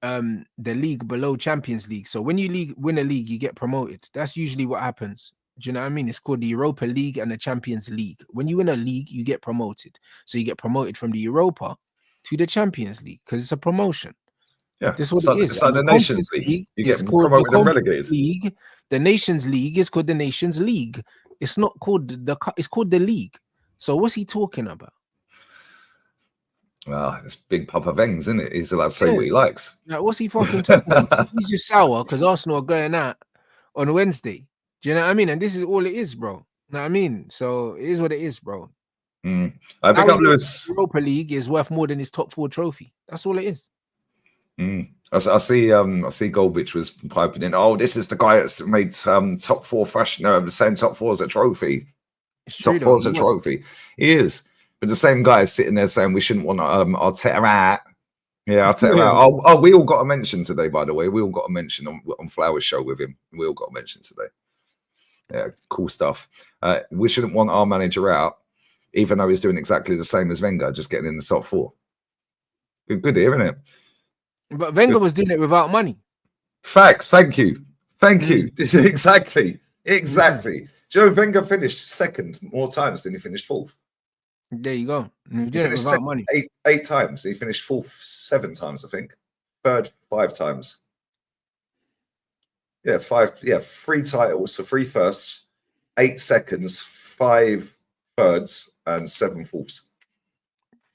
the league below Champions League. So when you win a league, you get promoted. That's usually what happens. Do you know what I mean? It's called the Europa League and the Champions League. When you win a league, you get promoted. So you get promoted from the Europa to the Champions League because it's a promotion. Yeah, this is what it is. It's like the Nations League. You get promoted and relegated. League. The Nations League is called the Nations League. It's not called it's called the league. So what's he talking about? Well, it's big Papa Vengs, isn't it? He's allowed to say what he likes. Like, what's he fucking talking about? He's just sour because Arsenal are going out on Wednesday. Do you know what I mean? And this is all it is, bro. You know what I mean? So it is what it is, bro. I pick up Lewis. Europa League is worth more than his top 4 trophy. That's all it is. I see Goldbitch was piping in. Oh, this is the guy that's made top 4 fashion. No, the same top 4 as a trophy. Top 4 as a trophy. He is. But the same guy is sitting there saying we shouldn't want Arteta out. Yeah, Arteta out. Oh, we all got a mention today, by the way. We all got a mention on Flower's show with him. We all got a mention today. Yeah, cool stuff. We shouldn't want our manager out, even though he's doing exactly the same as Wenger, just getting in the top 4. Good here, isn't it? But Wenger was doing it without money. Facts. Thank you. This is exactly. Do you know Wenger finished 2nd more times than he finished 4th? There you go. He did it without money. 8 times. He finished 4th 7 times, I think. 3rd 5 times. Yeah, 5. Yeah, 3 titles. So 3 firsts, 8 seconds, 5 thirds, and 7 fourths.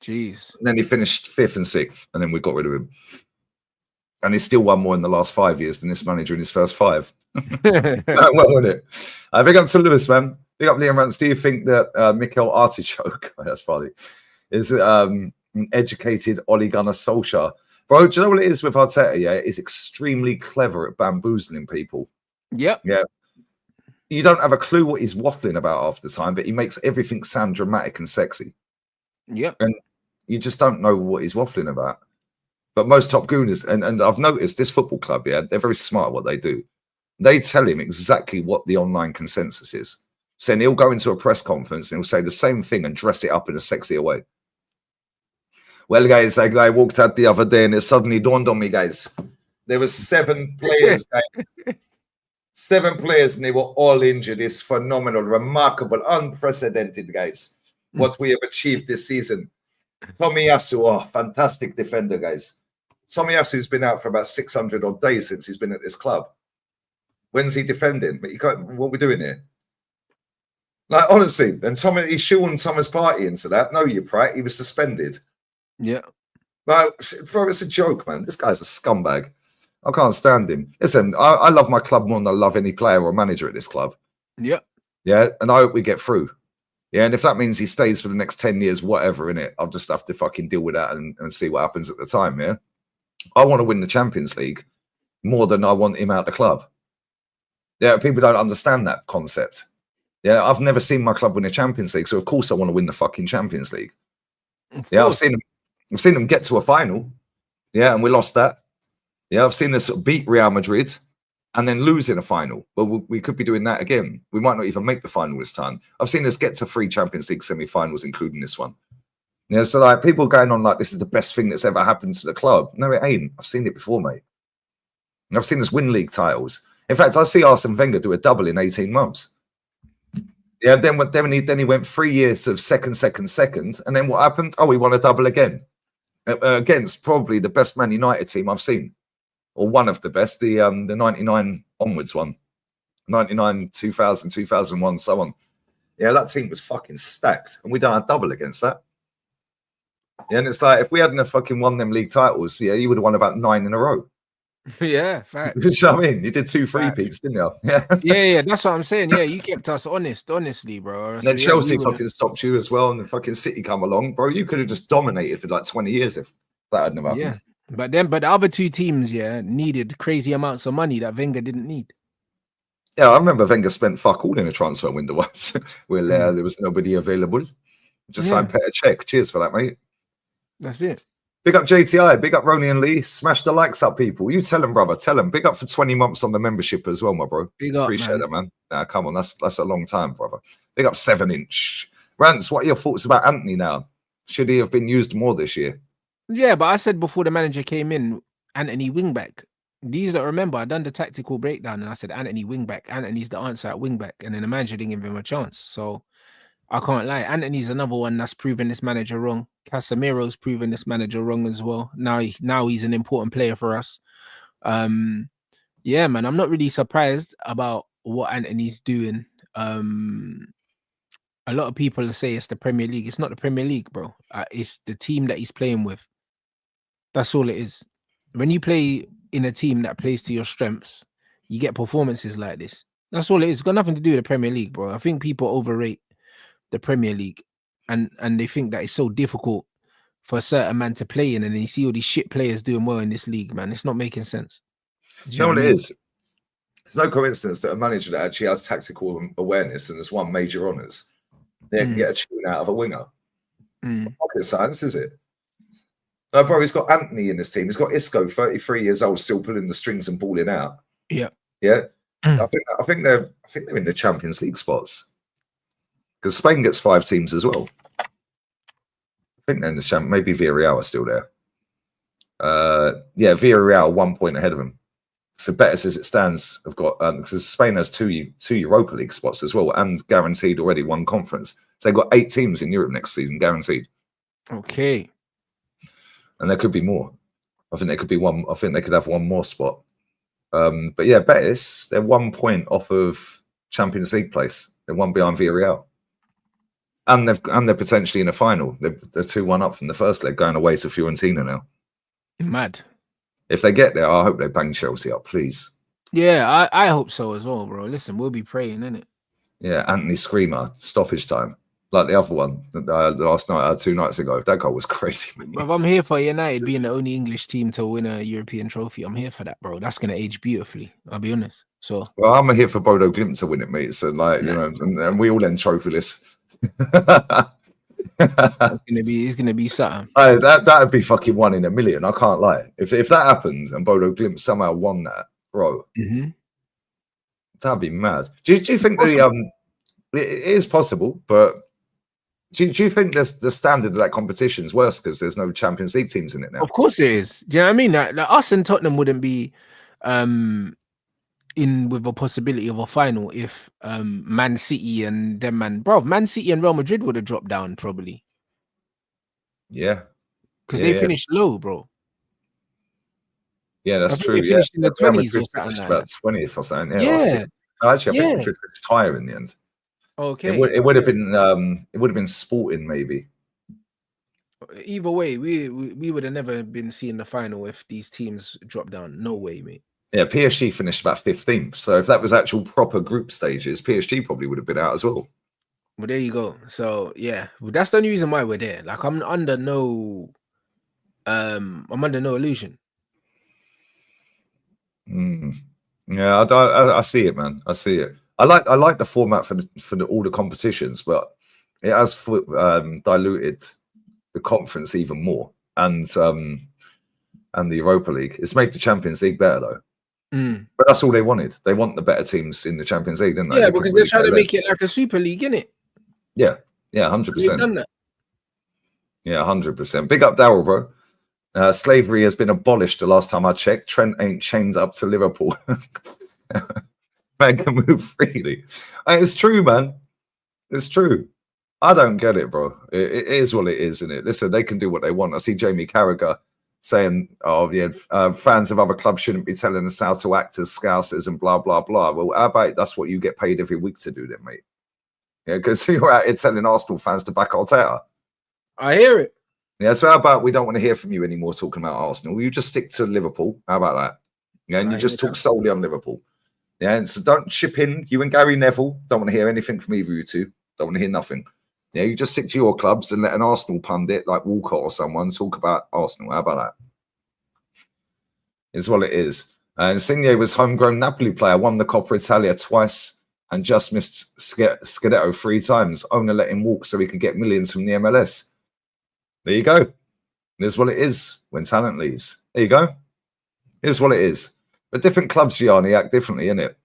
Jeez. And then he finished 5th and 6th, and then we got rid of him. And he's still won more in the last 5 years than this manager in his first 5. Well, wasn't it? Big up to Lewis, man. Big up Liam Rance. Do you think that Mikel Artichoke, that's funny, is an educated Ole Gunnar Solskjaer? Bro, do you know what it is with Arteta? Yeah, he's extremely clever at bamboozling people. Yep. Yeah. You don't have a clue what he's waffling about half the time, but he makes everything sound dramatic and sexy. Yep. And you just don't know what he's waffling about. But most top gooners, and I've noticed this football club, yeah, they're very smart at what they do. They tell him exactly what the online consensus is. So then he'll go into a press conference and he'll say the same thing and dress it up in a sexier way. Well, guys, I walked out the other day and it suddenly dawned on me, guys. There were 7 players, guys. 7 players and they were all injured. It's phenomenal, remarkable, unprecedented, guys, what we have achieved this season. Tomiyasu, fantastic defender, guys. Tomiyasu's been out for about 600 odd days since he's been at this club. When's he defending? But you can't, what are we doing here? Like, honestly, and he's shoehorned Thomas Partey into that. No, you prat. He was suspended. Yeah. Like, bro, it's a joke, man. This guy's a scumbag. I can't stand him. Listen, I love my club more than I love any player or manager at this club. Yeah. Yeah, and I hope we get through. Yeah, and if that means he stays for the next 10 years, whatever, innit? I'll just have to fucking deal with that and see what happens at the time, yeah? I want to win the Champions League more than I want him out the club. Yeah, people don't understand that concept. Yeah, I've never seen my club win a Champions League, so of course I want to win the fucking Champions League. Yeah, I've seen them get to a final. Yeah, and we lost that. Yeah, I've seen us beat Real Madrid and then lose in a final. But we could be doing that again. We might not even make the final this time. I've seen us get to 3 Champions League semi-finals, including this one. Yeah, so like people going on like this is the best thing that's ever happened to the club. No, it ain't. I've seen it before, mate. And I've seen us win league titles. In fact, I see Arsene Wenger do a double in 18 months. Yeah, then he went 3 years of second, and then what happened? Oh, he won a double again against probably the best Man United team I've seen, or one of the best. The 99 onwards one, 99, 2000, 2001, so on. Yeah, that team was fucking stacked, and we done a double against that. Yeah, and it's like if we hadn't have fucking won them league titles, yeah, you would have won about 9 in a row. Yeah, fact. You know what I mean? You did 2 3-peats, didn't you? Yeah. Yeah, that's what I'm saying. Yeah, you kept us honestly, bro. And then Chelsea fucking stopped you as well, and the fucking City come along, bro. You could have just dominated for like 20 years if that hadn't happened. Yeah, but the other 2 teams, needed crazy amounts of money that Wenger didn't need. Yeah, I remember Wenger spent fuck all in a transfer window once. Well, there was nobody available. Just signed Petr Cech. Cheers for that, mate. That's it. Big up JTI, big up Ronnie and Lee. Smash the likes up, people. You tell them, brother. Tell them. Big up for 20 months on the membership as well, my bro. Big up, appreciate that, man. Nah, come on, that's a long time, brother. Big up 7-inch. Rance, what are your thoughts about Anthony now? Should he have been used more this year? Yeah, but I said before the manager came in, Anthony wingback. These that remember, I done the tactical breakdown and I said Anthony wingback. Anthony's the answer at wingback, and then the manager didn't give him a chance. So I can't lie. Anthony's another one that's proven this manager wrong. Casemiro's proven this manager wrong as well. Now he's an important player for us. Yeah, man, I'm not really surprised about what Anthony's doing. A lot of people say it's the Premier League. It's not the Premier League, bro. It's the team that he's playing with. That's all it is. When you play in a team that plays to your strengths, you get performances like this. That's all it is. It's got nothing to do with the Premier League, bro. I think people overrate the Premier League and they think that it's so difficult for a certain man to play in, and then you see all these shit players doing well in this league, man. It's not making sense. You know what it is? It's no coincidence that a manager that actually has tactical awareness and has won major honours, they can get a tune out of a winger. Rocket science, is it? No, bro, he's got Anthony in this team. He's got Isco, 33 years old, still pulling the strings and balling out. Yeah. I think they're in the Champions League spots. Because Spain gets 5 teams as well. I think they're in the champ. Maybe Villarreal are still there. Villarreal 1 point ahead of them. So Betis, as it stands, have got because Spain has two Europa League spots as well, and guaranteed already 1 conference. So they've got 8 teams in Europe next season, guaranteed. Okay. And there could be more. I think there could be one. I think they could have 1 more spot. But yeah, Betis, they're 1 point off of Champions League place. They're 1 behind Villarreal. And they're potentially in a final. They're 2-1 up from the first leg, going away to Fiorentina now. Mad. If they get there, I hope they bang Chelsea up, please. Yeah, I hope so as well, bro. Listen, we'll be praying, innit? Yeah, Anthony Screamer, stoppage time. Like the other one last night, 2 nights ago. That goal was crazy, man. But I'm here for United being the only English team to win a European trophy. I'm here for that, bro. That's going to age beautifully. I'll be honest. So, well, I'm here for Bodo Glimt to win it, mate. So, like, you know, and we all end trophyless. It's gonna be something. That'd be fucking 1 in a million. I can't lie. If that happens and Bodo Glimt somehow won that, bro, that'd be mad. Do you think it is possible? But do you think the standard of that competition is worse because there's no Champions League teams in it now? Of course it is. Do you know what I mean? Like us and Tottenham wouldn't be in with a possibility of a final if Man City and them Man City and Real Madrid would have dropped down probably. Yeah, because they finished low, bro. Yeah, that's true. They finished in the 20s or something like about 20th or something. Yeah. Actually, I think Madrid finished higher in the end. Okay, it would have been Sporting maybe. Either way, we would have never been seeing the final if these teams dropped down. No way, mate. Yeah, PSG finished about 15th. So if that was actual proper group stages, PSG probably would have been out as well. Well, there you go. So yeah, well, that's the only reason why we're there. Like I'm under no illusion. Yeah, I see it, man. I see it. I like the format for all the competitions, but it has diluted the conference even more. And and the Europa League. It's made the Champions League better though. Mm. But that's all they wanted. They want the better teams in the Champions League, didn't they? Yeah, They because couldn't they're really trying to care make less. it like a Super League, innit? Yeah, 100%. They've done that. Yeah, 100%. Big up Darryl, bro. Slavery has been abolished the last time I checked. Trent ain't chained up to Liverpool. Man can move freely. It's true, man. It's true. I don't get it, bro. It is what it is, isn't it? Listen, they can do what they want. I see Jamie Carragher saying, oh, yeah, fans of other clubs shouldn't be telling us how to act as scousers and blah, blah, blah. Well, how about that's what you get paid every week to do then, mate? Yeah, because you're out here telling Arsenal fans to back Arteta. I hear it. Yeah, so how about we don't want to hear from you anymore talking about Arsenal? You just stick to Liverpool. How about that? Yeah, and you just talk solely on Liverpool. Yeah, and so don't chip in. You and Gary Neville don't want to hear anything from either of you two. Don't want to hear nothing. Yeah, you just stick to your clubs and let an Arsenal pundit like Walcott or someone talk about Arsenal. How about that? It's what it is. And Insigne was homegrown Napoli player, won the Coppa Italia twice and just missed Scudetto 3 times. Owner let him walk so he could get millions from the MLS. There you go. Here's what it is when talent leaves. There you go. Here's what it is. But different clubs, Gianni, act differently, innit?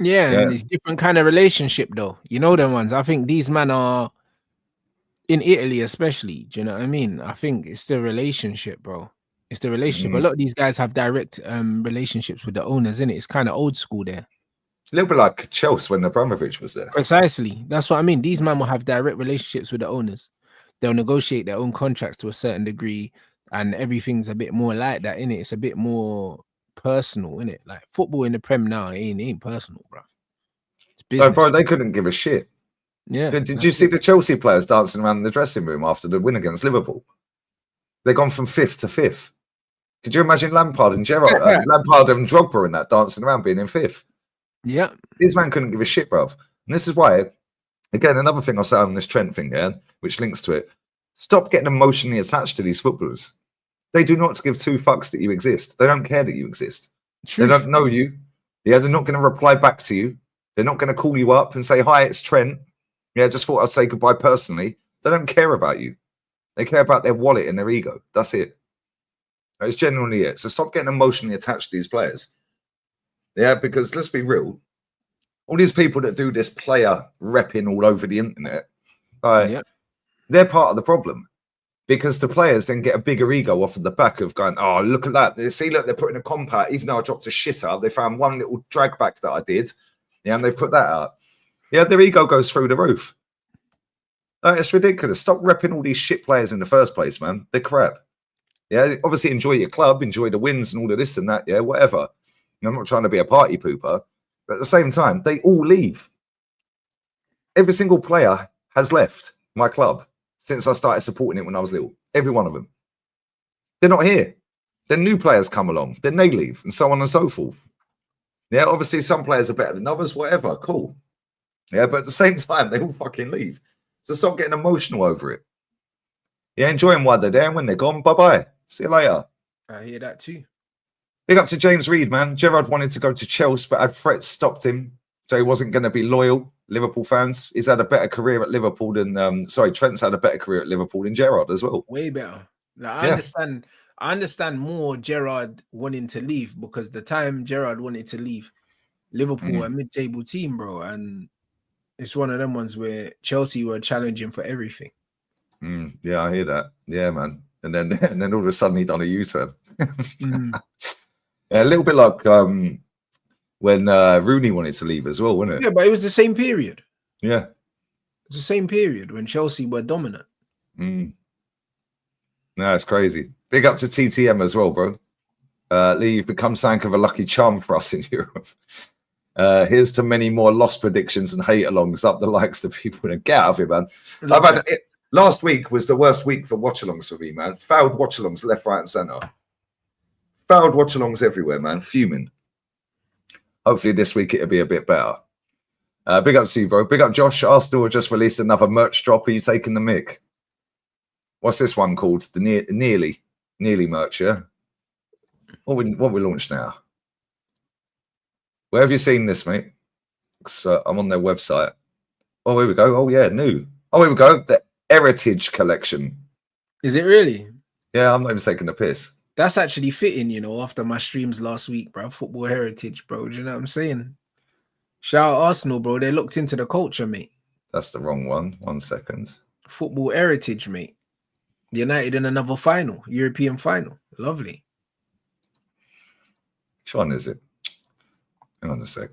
Yeah, and it's different kind of relationship, though. You know them ones. I think these men are in Italy, especially. Do you know what I mean? I think it's the relationship, bro. It's the relationship. A lot of these guys have direct relationships with the owners, innit? It's kind of old school there. A little bit like Chelsea when Abramovich was there. Precisely. That's what I mean. These men will have direct relationships with the owners. They'll negotiate their own contracts to a certain degree, and everything's a bit more like that, innit? It's a bit more personal, innit? Like football in the Prem now ain't personal, bro. It's business. No, bro, they couldn't give a shit. Yeah. Did you see the Chelsea players dancing around the dressing room after the win against Liverpool? They've gone from 5th to 5th. Could you imagine Lampard and Gerrard, Lampard and Drogba in that dancing around being in 5th? Yeah. These man couldn't give a shit, bruv. And this is why, again, another thing I'll say on this Trent thing, yeah, which links to it. Stop getting emotionally attached to these footballers. They do not give 2 fucks that you exist. They don't care that you exist. Truth. They don't know you. Yeah, they're not going to reply back to you. They're not going to call you up and say, hi, it's Trent. Yeah, just thought I'd say goodbye personally. They don't care about you. They care about their wallet and their ego. That's it. That's genuinely it. So stop getting emotionally attached to these players. Yeah, because let's be real. All these people that do this player repping all over the internet, they're part of the problem. Because the players then get a bigger ego off of the back of going, oh, look at that. They see, look, they're putting a comp out. Even though I dropped a shitter, they found one little drag back that I did. Yeah, and they put that out. Yeah, their ego goes through the roof. It's ridiculous. Stop repping all these shit players in the first place, man. They're crap. Yeah, obviously enjoy your club, enjoy the wins and all of this and that. Yeah, whatever. I'm not trying to be a party pooper. But at the same time, they all leave. Every single player has left my club since I started supporting it when I was little. Every one of them. They're not here. Then new players come along. Then they leave and so on and so forth. Yeah, obviously some players are better than others, whatever. Cool. Yeah, but at the same time, they all fucking leave. So stop getting emotional over it. Yeah, enjoy them while they're there, and when they're gone, bye-bye. See you later. I hear that too. Big up to James Reed, man. Gerrard wanted to go to Chelsea, but had threats stopped him, so he wasn't going to be loyal. Liverpool fans. He's had a better career at Liverpool than Trent's had a better career at Liverpool than Gerrard as well. Way better. Like, I understand more Gerrard wanting to leave, because the time Gerrard wanted to leave, Liverpool were a mid-table team, bro, and it's one of them ones where Chelsea were challenging for everything. Yeah, I hear that. Yeah, man. And then all of a sudden he done a U-turn. Yeah, a little bit like when Rooney wanted to leave as well, wasn't it? Yeah, but it was the same period. Yeah. It's the same period when Chelsea were dominant. No, it's crazy. Big up to TTM as well, bro. Lee, you've become something of a lucky charm for us in Europe. Here's to many more lost predictions and hate-alongs up the likes to people. And get out of here, man. Last week was the worst week for watch-alongs for me, man. Failed watch-alongs left, right, and centre. Failed watch-alongs everywhere, man. Fuming. Hopefully this week it'll be a bit better. Big up to you, bro. Big up, Josh. Arsenal just released another merch drop. Are you taking the mick? What's this one called? The nearly merch, yeah? What we launched now? Where have you seen this, mate? So I'm on their website. Oh, here we go. Oh, yeah, new. Oh, here we go. The Heritage Collection. Is it really? Yeah, I'm not even taking the piss. That's actually fitting, you know, after my streams last week, bro. Football heritage, bro. Do you know what I'm saying? Shout out Arsenal, bro. They looked into the culture, mate. That's the wrong one. 1 second. Football heritage, mate. United in another final, European final. Lovely. Which one is it? Hang on a sec.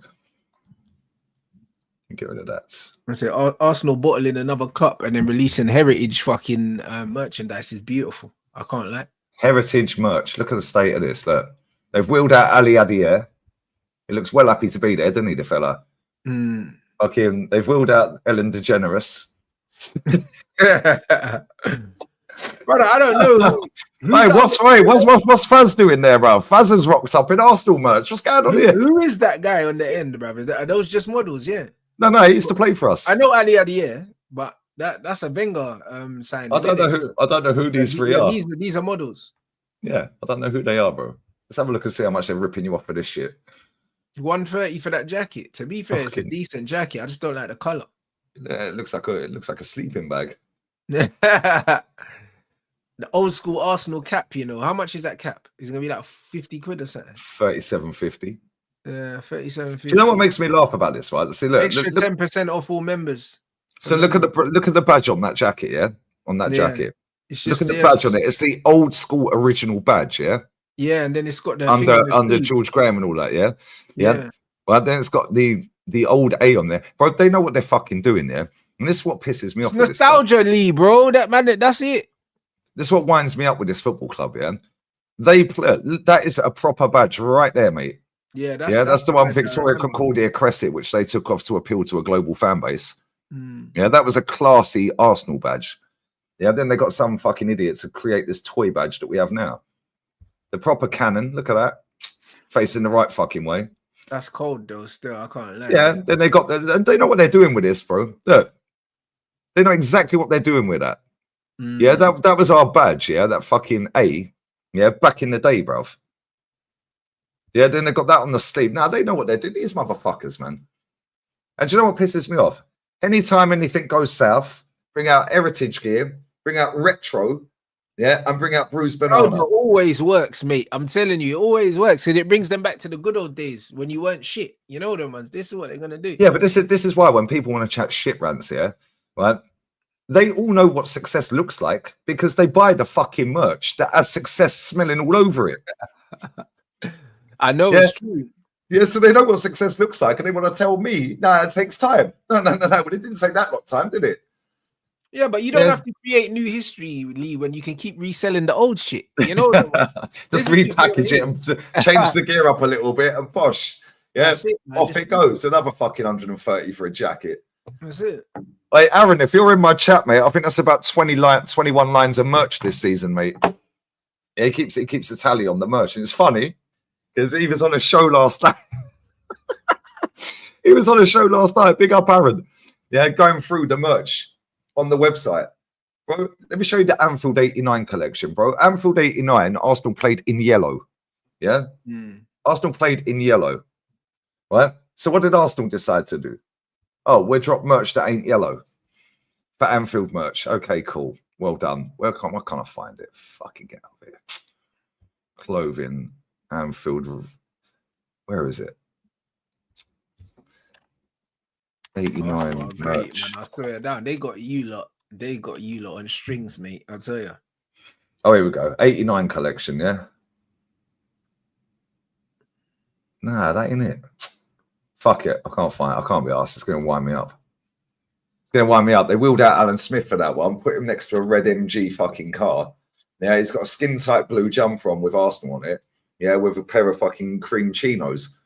Get rid of that. I say Arsenal bottling another cup and then releasing heritage fucking merchandise is beautiful. I can't lie. Heritage merch. Look at the state of this. Look, they've wheeled out Ali Adier. He looks well happy to be there, doesn't he, the fella? Fucking, they've wheeled out Ellen DeGeneres. Brother, I don't know. Hey, what's Faz doing there, bro? Faz has rocked up in Arsenal merch. What's going on here? Who is that guy on the end, brother? Are those just models? Yeah. No, he used to play for us. I know Ali Adier, but that's a Wenger sign. I don't know who these three are. These are models. Yeah, I don't know who they are, bro. Let's have a look and see how much they're ripping you off for this shit. 130 for that jacket. To be fair, it's a decent jacket. I just don't like the color. Yeah, it looks like a sleeping bag. The old school Arsenal cap, you know. How much is that cap? It's gonna be like 50 quid or something. 37.50. Yeah, 37.50. Do you know what makes me laugh about this? Right, see, look, extra 10% off all members. So look at the badge on that jacket, yeah. On that jacket, look at the badge on it. It's the old school original badge, yeah. Yeah, and then it's got the under George Graham and all that, yeah. Well, then it's got the old A on there, bro. They know what they're fucking doing there, and this is what pisses me off. Nostalgia, Lee, bro. That's it. This is what winds me up with this football club, yeah. They play, that is a proper badge right there, mate. Yeah, that's the one, Victoria Concordia Crescent, which they took off to appeal to a global fan base. Yeah, that was a classy Arsenal badge. Yeah, then they got some fucking idiots to create this toy badge that we have now. The proper cannon, look at that, facing the right fucking way. That's cold though. Still, I can't lie. Yeah, then they know what they're doing with this, bro. Look, they know exactly what they're doing with that. Yeah, that was our badge. Yeah, that fucking A. Yeah, back in the day, bruv. Yeah, then they got that on the sleeve. Now they know what they're doing. These motherfuckers, man. And do you know what pisses me off? Anytime anything goes south, bring out heritage gear, bring out retro, yeah, and bring out Bruce Banana. Oh, it always works, mate. I'm telling you, it always works. And it brings them back to the good old days when you weren't shit. You know them ones. This is what they're gonna do. Yeah, but this is why when people want to chat shit rants here, right? They all know what success looks like because they buy the fucking merch that has success smelling all over it. I know it's true. Yeah, so they know what success looks like, and they want to tell me, nah, it takes time. No. But it didn't take that long time, did it? Yeah, but you don't have to create new history, Lee, when you can keep reselling the old shit. You know, just repackage it and change the gear up a little bit and posh. Yeah, off it goes. Another fucking 130 for a jacket. That's it. Hey, Aaron, if you're in my chat, mate, I think that's about 21 lines of merch this season, mate. Yeah, he keeps a tally on the merch, and it's funny because he was on a show last night. Big up, Aaron. Yeah, going through the merch on the website, bro. Let me show you the Anfield '89 collection, bro. Anfield '89, Arsenal played in yellow. Yeah, Arsenal played in yellow, right? So what did Arsenal decide to do? Oh, we'll drop merch that ain't yellow for Anfield merch. Okay, cool. Well done. Where can I find it? Fucking get out of here. Clothing, Anfield. Where is it? 89 merch. Man, I swear down. They got you lot on strings, mate. I'll tell you. Oh, here we go. 89 collection, yeah. Nah, that ain't it. Fuck it. I can't find it. I can't be asked. It's going to wind me up. They wheeled out Alan Smith for that one, put him next to a red MG fucking car. Yeah, he's got a skin tight blue jumper on with Arsenal on it. Yeah, with a pair of fucking cream chinos.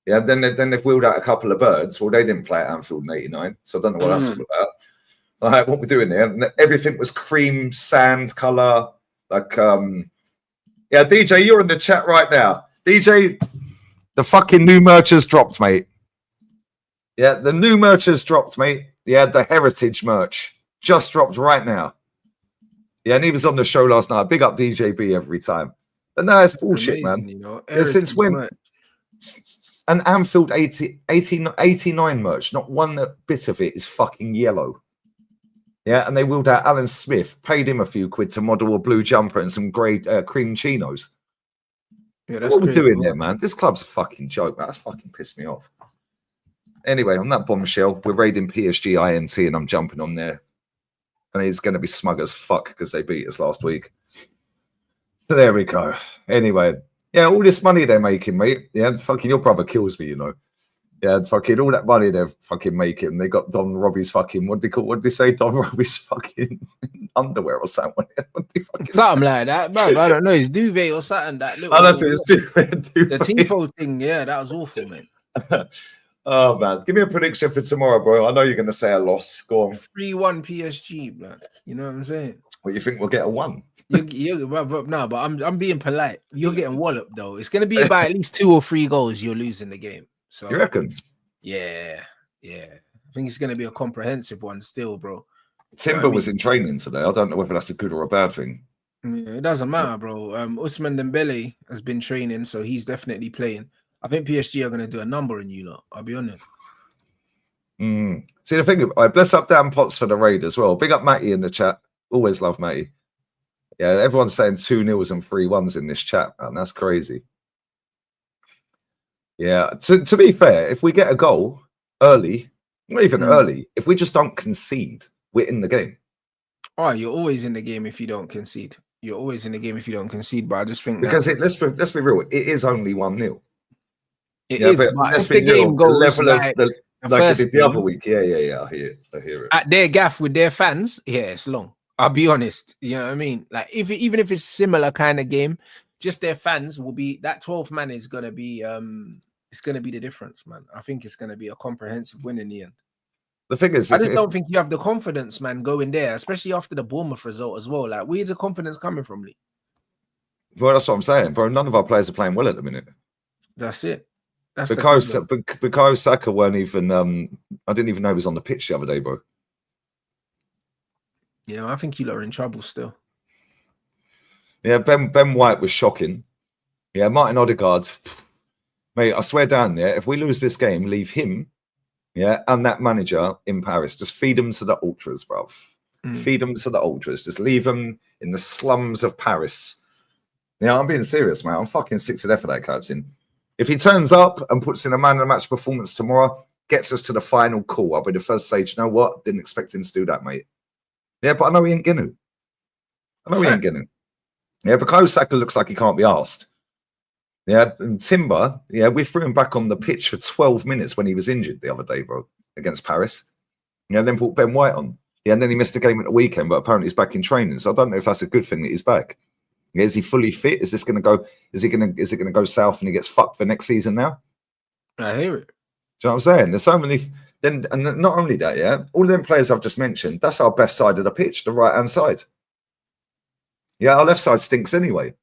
Yeah, then they've wheeled out a couple of birds. Well, they didn't play at Anfield in '89, so I don't know what that's all about. All right, what we're doing there? And everything was cream sand color. Like, yeah, DJ, you're in the chat right now. DJ, the fucking new merch has dropped, mate. Yeah, the new merch has dropped, mate. Yeah, the heritage merch just dropped right now. Yeah, and he was on the show last night. Big up DJB every time. But no, it's bullshit, man. You know, since when? Merch. An Anfield 89 merch, not one bit of it is fucking yellow. Yeah, and they wheeled out Alan Smith, paid him a few quid to model a blue jumper and some grey cream chinos. Yeah, that's What are we crazy. doing there, man? This club's a fucking joke. That's fucking pissed me off. Anyway, on that bombshell, we're raiding PSG INT and I'm jumping on there. And he's going to be smug as fuck because they beat us last week. So there we go. Anyway, yeah, all this money they're making, mate. Yeah, fucking your brother kills me, you know. Yeah, fucking all that money they're fucking making. They got Don Robbie's fucking, what do they say? Don Robbie's fucking underwear or something. Something like that, bro. I don't know. It's duvet or something. That little. Oh, that's it. It's duvet. The tifo thing. Yeah, that was awful, man. Oh man, give me a prediction for tomorrow, bro. I know you're going to say a loss. Go on. 3-1 PSG, man. You know what I'm saying? What, you think we'll get a 1? No, but I'm being polite. You're getting walloped though. It's going to be about at least 2 or 3 goals. You're losing the game. So you reckon? Yeah. I think it's going to be a comprehensive one still, bro. Timber was in training today. I don't know whether that's a good or a bad thing. Yeah, it doesn't matter, bro. Ousmane Dembele has been training, so he's definitely playing. I think PSG are going to do a number on you lot. I'll be honest. See, the thing, bless up Dan Potts for the raid as well. Big up Matty in the chat. Always love Matty. Yeah, everyone's saying 2-0s and 3-1s in this chat, man. That's crazy. Yeah, to be fair, if we get a goal early, not even early, if we just don't concede, we're in the game. Oh, you're always in the game if you don't concede. You're always in the game if you don't concede. But I just think because let's be real, it is only 1-0. It is, but if the game goes like the other week, yeah, I hear it. At their gaff with their fans, yeah, it's long. I'll be honest. You know what I mean? Like even if it's similar kind of game, just their fans will be that 12th man is gonna be it's gonna be the difference, man. I think it's gonna be a comprehensive win in the end. The thing is, I just don't think you have the confidence, man, going there, especially after the Bournemouth result as well. Like, where's the confidence coming from, Lee? Well, that's what I'm saying, bro. None of our players are playing well at the minute. That's it. That's because Saka weren't even. I didn't even know he was on the pitch the other day, bro. Yeah, I think you lot are in trouble still. Yeah, Ben White was shocking. Yeah, Martin Odegaard, mate. I swear down there, if we lose this game, leave him. Yeah, and that manager in Paris, just feed them to the ultras, bruv. Feed them to the ultras. Just leave them in the slums of Paris. Yeah, I'm being serious, man. I'm fucking sick to death of that captain. If he turns up and puts in a man of the match performance tomorrow, gets us to the final call, I'll be the first to say, you know what? Didn't expect him to do that, mate. Yeah, but I know he ain't going to. Yeah, because Saka looks like he can't be asked. Yeah, and Timber, yeah, we threw him back on the pitch for 12 minutes when he was injured the other day, bro, against Paris. Yeah, then brought Ben White on. Yeah, and then he missed a game at the weekend, but apparently he's back in training. So I don't know if that's a good thing that he's back. Yeah, is he fully fit? Is this going to go? Is it going to go south and he gets fucked for next season now? I hear it. Do you know what I'm saying? There's so many. Then, and not only that, yeah, all of them players I've just mentioned, that's our best side of the pitch, the right hand side. Yeah, our left side stinks anyway.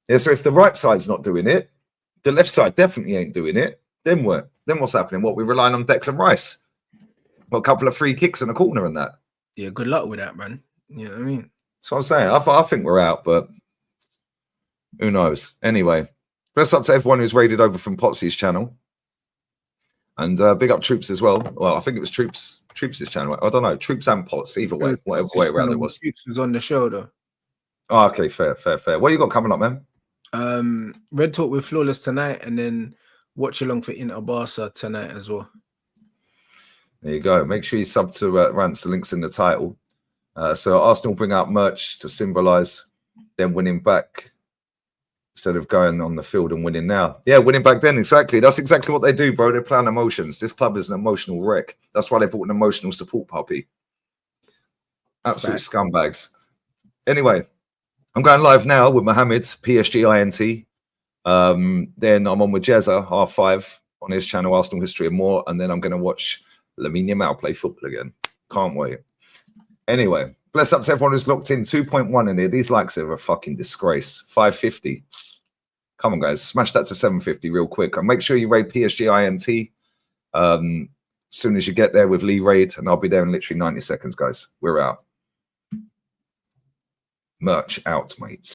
Yeah, so if the right side's not doing it, the left side definitely ain't doing it. Then what? Then what's happening? What, we're relying on Declan Rice? Well, a couple of free kicks in the corner and that. Yeah, good luck with that, man. You know what I mean? So I'm saying, I think we're out, but who knows? Anyway, bless up to everyone who's raided over from Potsy's channel. And big up Troops as well. Well, I think it was Troops' channel. I don't know. Troops and Pots, either way, whatever way around it was. Troops was on the show, though. Oh, okay, fair. What you got coming up, man? Red Talk with Flawless tonight, and then watch along for Inter Barca tonight as well. There you go. Make sure you sub to Rants. The link's in the title. So Arsenal bring out merch to symbolise them winning back instead of going on the field and winning now. Yeah, winning back then, exactly. That's exactly what they do, bro. They play on emotions. This club is an emotional wreck. That's why they bought an emotional support puppy. Absolute scumbags. Anyway, I'm going live now with Mohammed, PSG INT. Then I'm on with Jezza, R5, on his channel, Arsenal History and More. And then I'm going to watch Lamine Yamal play football again. Can't wait. Anyway, bless up to everyone who's locked in. 2.1 in here. These likes are a fucking disgrace. 550. Come on, guys. Smash that to 750 real quick. And make sure you raid PSG INT as soon as you get there with Lee Raid. And I'll be there in literally 90 seconds, guys. We're out. Merch out, mates.